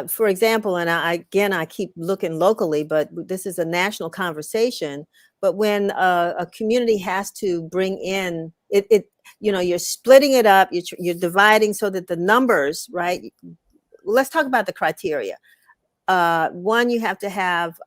for example, and I keep looking locally, but this is a national conversation. But when a community has to bring in you're splitting it up, you're dividing so that the numbers, right? Let's talk about the criteria. One, you have to have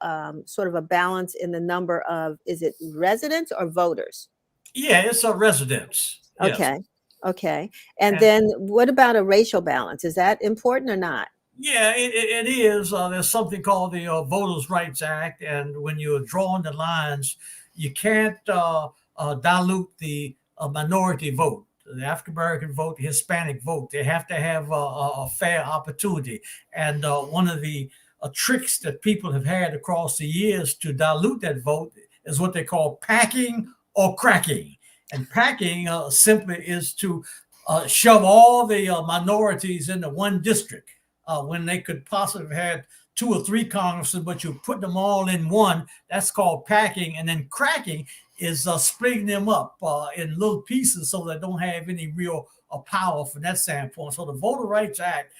sort of a balance in the number of, is it residents or voters? Yeah, it's a residence. Yes. Okay. And then what about a racial balance? Is that important or not? Yeah, it is. There's something called the Voters' Rights Act. And when you're drawing the lines, you can't dilute the minority vote, the African-American vote, the Hispanic vote. They have to have a fair opportunity. And one of the tricks that people have had across the years to dilute that vote is what they call packing or cracking. And packing simply is to shove all the minorities into one district when they could possibly have had 2 or 3 congressmen, but you put them all in one. That's called packing. And then cracking is splitting them up in little pieces so they don't have any real power from that standpoint. So the Voter Rights Act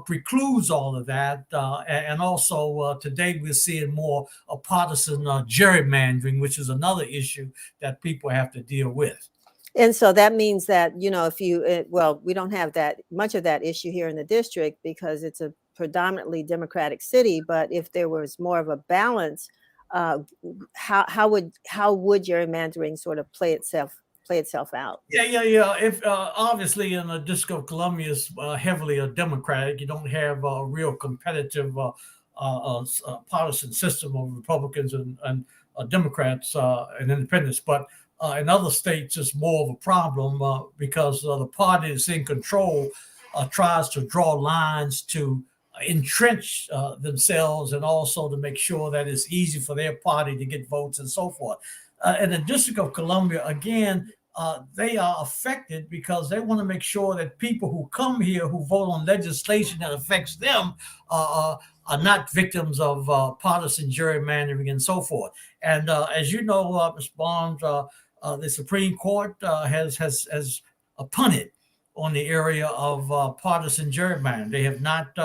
precludes all of that. And also today we're seeing more partisan gerrymandering, which is another issue that people have to deal with. And so that means that, if you, we don't have that much of that issue here in the district because it's a predominantly Democratic city. But if there was more of a balance, how would gerrymandering sort of play itself out? Yeah. If obviously in the District of Columbia is heavily Democratic, you don't have a real competitive partisan system of Republicans and Democrats and independents. But in other states, it's more of a problem because the party that's in control tries to draw lines to entrench themselves and also to make sure that it's easy for their party to get votes and so forth. In the District of Columbia, again, they are affected because they want to make sure that people who come here who vote on legislation that affects them are not victims of partisan gerrymandering and so forth. And as you know, Ms. Barnes, the Supreme Court has punted on the area of partisan gerrymandering. They have not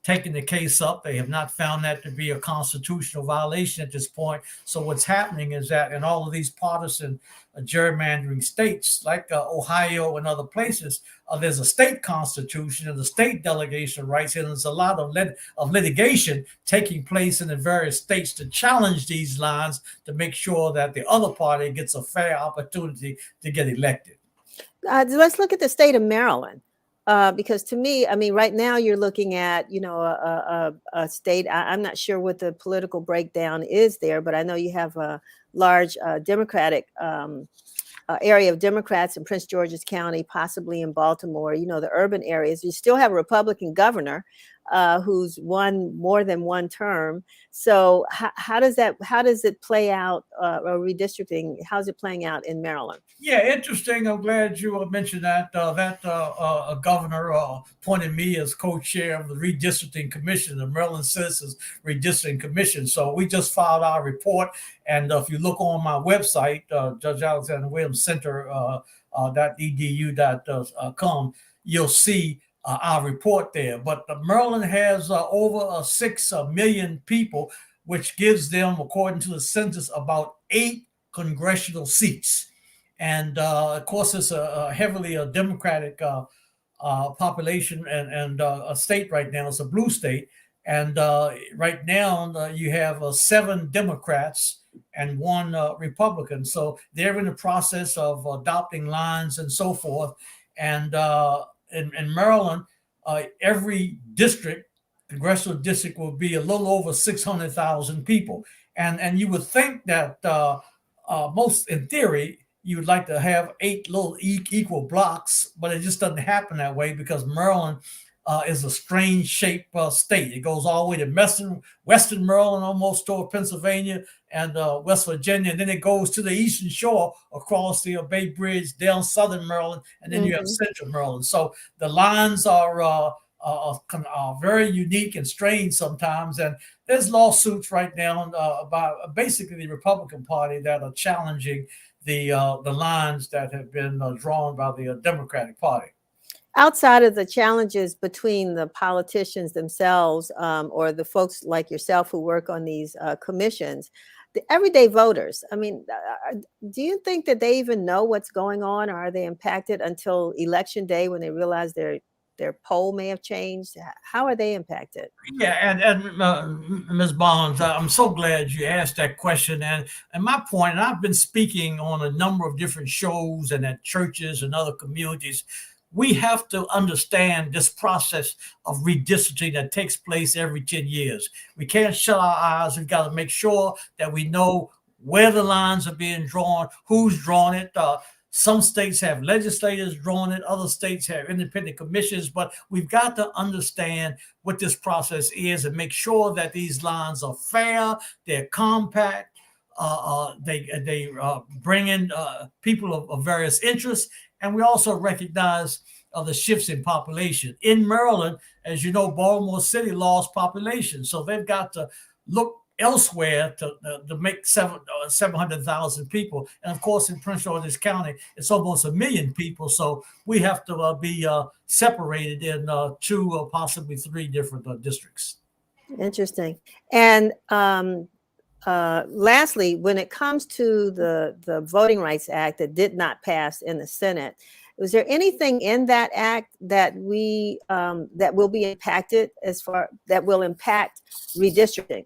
taken the case up. They have not found that to be a constitutional violation at this point. So what's happening is that in all of these partisan gerrymandering states like Ohio and other places, there's a state constitution and the state delegation rights, and there's a lot of litigation taking place in the various states to challenge these lines to make sure that the other party gets a fair opportunity to get elected. Let's look at the state of Maryland. Because to me, I mean, right now you're looking at, a state. I'm not sure what the political breakdown is there, but I know you have a large Democratic area of Democrats in Prince George's County, possibly in Baltimore, the urban areas. You still have a Republican governor who's won more than one term. So how does it play out, or redistricting? How's it playing out in Maryland? Yeah, interesting. I'm glad you mentioned that. A governor appointed me as co-chair of the Redistricting Commission, the Maryland Citizens Redistricting Commission. So we just filed our report. And if you look on my website, Judge Alexander Williams Center .edu.com, you'll see our report there. But Maryland has over 6 million people, which gives them, according to the census, about 8 congressional seats. And of course, it's a heavily Democratic population and a state right now. It's a blue state. And right now you have 7 Democrats and 1 Republican. So they're in the process of adopting lines and so forth. And in Maryland, every congressional district will be a little over 600,000 people. And you would think that most, in theory, you would like to have 8 little equal blocks, but it just doesn't happen that way because Maryland is a strange shaped state. It goes all the way to Western Maryland, almost toward Pennsylvania and West Virginia. And then it goes to the Eastern Shore across the Bay Bridge down Southern Maryland. And then you have Central Maryland. So the lines are very unique and strange sometimes. And there's lawsuits right now about basically the Republican Party that are challenging the lines that have been drawn by the Democratic Party. Outside of the challenges between the politicians themselves or the folks like yourself who work on these commissions, the everyday voters, I mean, do you think that they even know what's going on, or are they impacted until election day when they realize their poll may have changed? How are they impacted? Yeah, and Ms. Bonds, I'm so glad you asked that question. And my point, and I've been speaking on a number of different shows and at churches and other communities, we have to understand this process of redistricting that takes place every 10 years. We can't shut our eyes. We've got to make sure that we know where the lines are being drawn, who's drawn it. Some states have legislators drawing it, other states have independent commissions, but we've got to understand what this process is and make sure that these lines are fair, they're compact, they bring in people of various interests. And we also recognize the shifts in population. In Maryland, as you know, Baltimore City lost population. So they've got to look elsewhere to make 700,000 people. And of course, in Prince George's County, it's almost 1 million people. So we have to be separated in 2 or possibly 3 different districts. Interesting. And lastly, when it comes to the Voting Rights Act that did not pass in the Senate, was there anything in that act that that will be impacted that will impact redistricting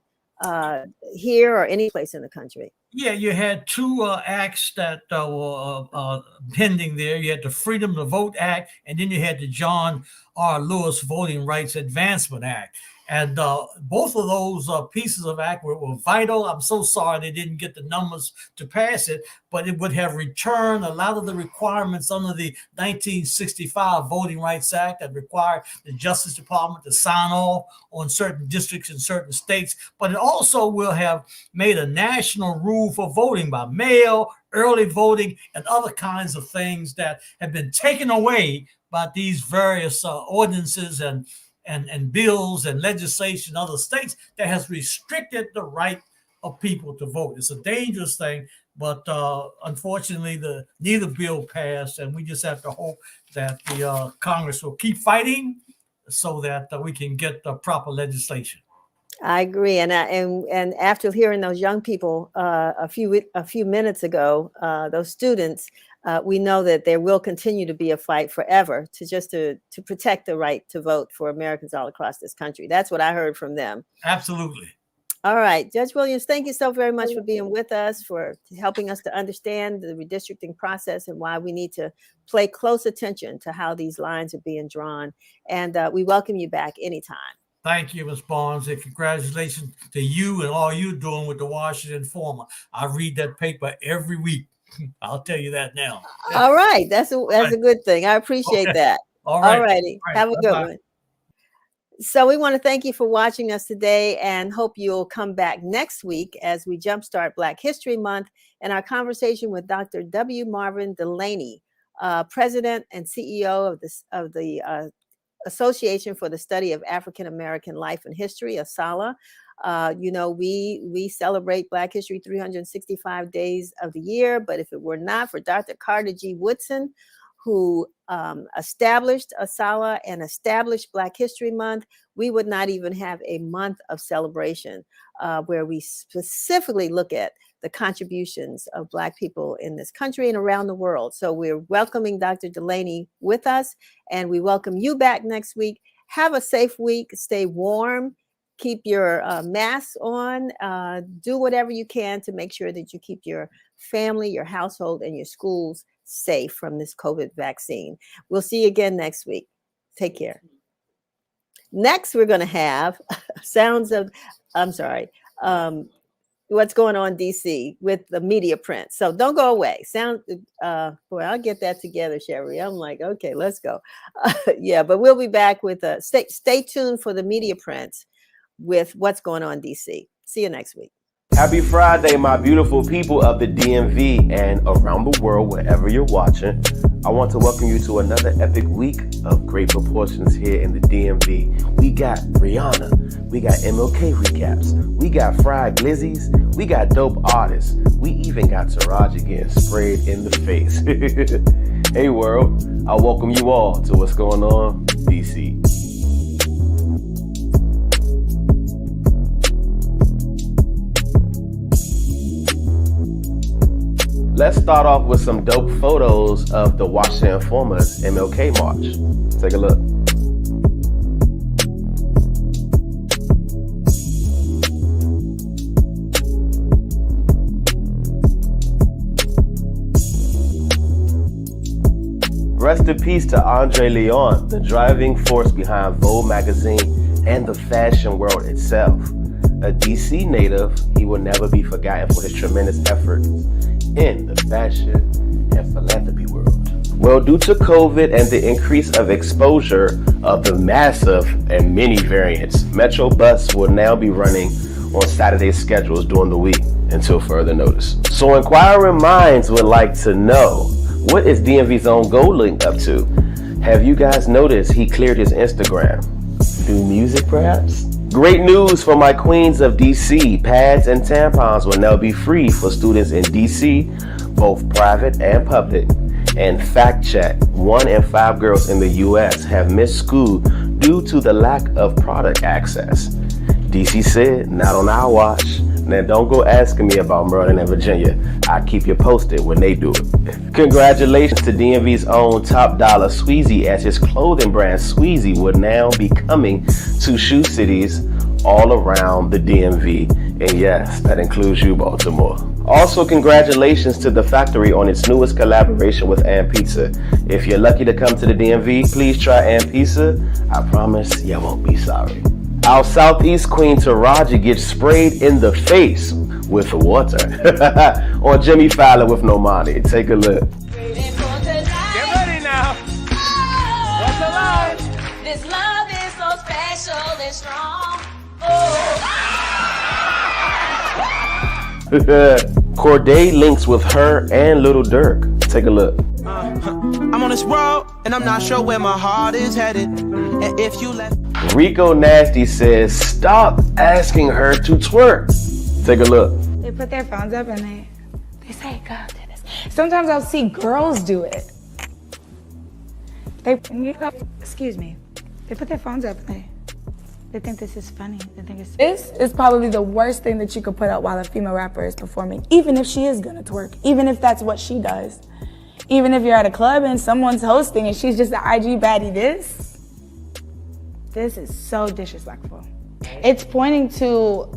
here or any place in the country? Yeah, you had 2 acts that were pending there. You had the Freedom to Vote Act, and then you had the John R. Lewis Voting Rights Advancement Act. And both of those pieces of act were vital. I'm so sorry they didn't get the numbers to pass it, but it would have returned a lot of the requirements under the 1965 Voting Rights Act that required the Justice Department to sign off on certain districts in certain states. But it also will have made a national rule for voting by mail, early voting, and other kinds of things that have been taken away by these various ordinances and bills and legislation in other states that has restricted the right of people to vote. It's a dangerous thing, but unfortunately, neither bill passed, and we just have to hope that the Congress will keep fighting so that we can get the proper legislation. I agree, and after hearing those young people a few minutes ago, those students, we know that there will continue to be a fight forever to protect the right to vote for Americans all across this country. That's what I heard from them. Absolutely. All right, Judge Williams, thank you so very much for being with us, for helping us to understand the redistricting process and why we need to pay close attention to how these lines are being drawn. And we welcome you back anytime. Thank you, Ms. Barnes, and congratulations to you and all you're doing with the Washington Informer. I read that paper every week. I'll tell you that now. All right. That's a good thing. I appreciate that. All right. All righty. Have a good one. So we want to thank you for watching us today and hope you'll come back next week as we jumpstart Black History Month and our conversation with Dr. W. Marvin Delaney, President and CEO of the Association for the Study of African American Life and History, ASALH. We celebrate Black History 365 days of the year, but if it were not for Dr. Carter G. Woodson, who established ASALH and established Black History Month, we would not even have a month of celebration where we specifically look at the contributions of Black people in this country and around the world. So we're welcoming Dr. Delaney with us, and we welcome you back next week. Have a safe week. Stay warm. Keep your masks on. Do whatever you can to make sure that you keep your family, your household, and your schools safe from this COVID vaccine. We'll see you again next week. Take care. Next, we're going to have what's going on DC with the media print. So don't go away. I'll get that together, Sherry. I'm like, okay, let's go. Yeah, but we'll be back with stay tuned for the media prints with what's going on DC. See you next week. Happy Friday, my beautiful people of the DMV and around the world, wherever you're watching. I want to welcome you to another epic week of great proportions here in the DMV. We got Rihanna, we got MLK recaps, we got fried glizzies, we got dope artists, we even got Taraji getting sprayed in the face. Hey world, I welcome you all to what's going on, DC. Let's start off with some dope photos of the Washington Informer's MLK March. Take a look. Rest in peace to Andre Leon, the driving force behind Vogue magazine and the fashion world itself. A DC native, he will never be forgotten for his tremendous efforts in the fashion and philanthropy world. Well, due to COVID and the increase of exposure of the massive and many variants, Metro Bus will now be running on Saturday schedules during the week until further notice. So inquiring minds would like to know, what is DMV's own GoldLink up to? Have you guys noticed he cleared his Instagram? Do music perhaps? Great news for my queens of DC. Pads and tampons will now be free for students in DC, both private and public. And fact check, 1 in 5 girls in the US have missed school due to the lack of product access. DC said, not on our watch. Now don't go asking me about Maryland and Virginia. I keep you posted when they do it. Congratulations to DMV's own Top Dollar Sweezy, as his clothing brand Sweezy will now be coming to shoe cities all around the DMV. And yes, that includes you, Baltimore. Also, congratulations to The Factory on its newest collaboration with And Pizza. If you're lucky to come to the DMV, please try And Pizza. I promise you won't be sorry. Our Southeast queen Taraji gets sprayed in the face with water on Jimmy Fallon with Normani. Take a look. Get ready now. What's alive? This love is so special and strong. Corday links with her and Little Durk. Take a look. I'm on this road and I'm not sure where my heart is headed. And if you let Rico Nasty says, stop asking her to twerk. Take a look. They put their phones up and they say, go do this. Sometimes I'll see girls do it. Excuse me. They put their phones up and they think this is funny. They think it's This is probably the worst thing that you could put out while a female rapper is performing, even if she is gonna twerk, even if that's what she does. Even if you're at a club and someone's hosting and she's just an IG baddie, this is so disrespectful. It's pointing to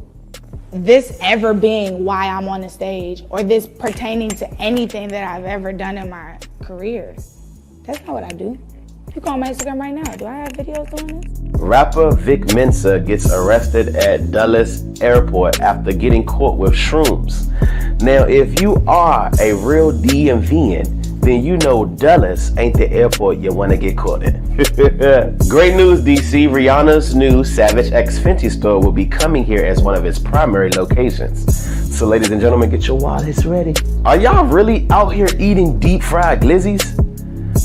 this ever being why I'm on the stage or this pertaining to anything that I've ever done in my career. That's not what I do. You go on my Instagram right now. Do I have videos doing this? Rapper Vic Mensa gets arrested at Dulles Airport after getting caught with shrooms. Now, if you are a real DMVian, then you know Dulles ain't the airport you want to get caught in. Great news, DC. Rihanna's new Savage X Fenty store will be coming here as one of its primary locations. So ladies and gentlemen, get your wallets ready. Are y'all really out here eating deep fried glizzies?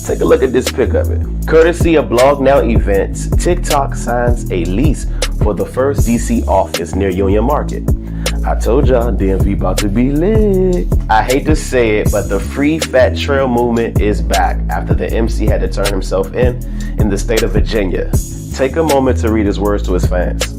Take a look at this pic of it. Courtesy of Blog Now Events, TikTok signs a lease for the first DC office near Union Market. I told y'all, DMV about to be lit. I hate to say it, but the Free Fat Trail movement is back after the MC had to turn himself in the state of Virginia. Take a moment to read his words to his fans.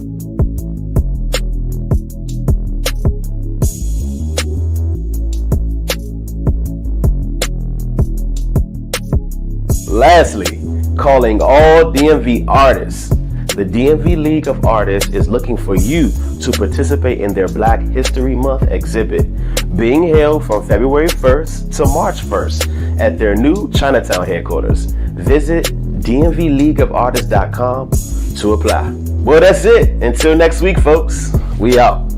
Lastly, calling all DMV artists. The DMV League of Artists is looking for you to participate in their Black History Month exhibit, being held from February 1st to March 1st at their new Chinatown headquarters. Visit dmvleagueofartists.com to apply. Well, that's it. Until next week, folks. We out.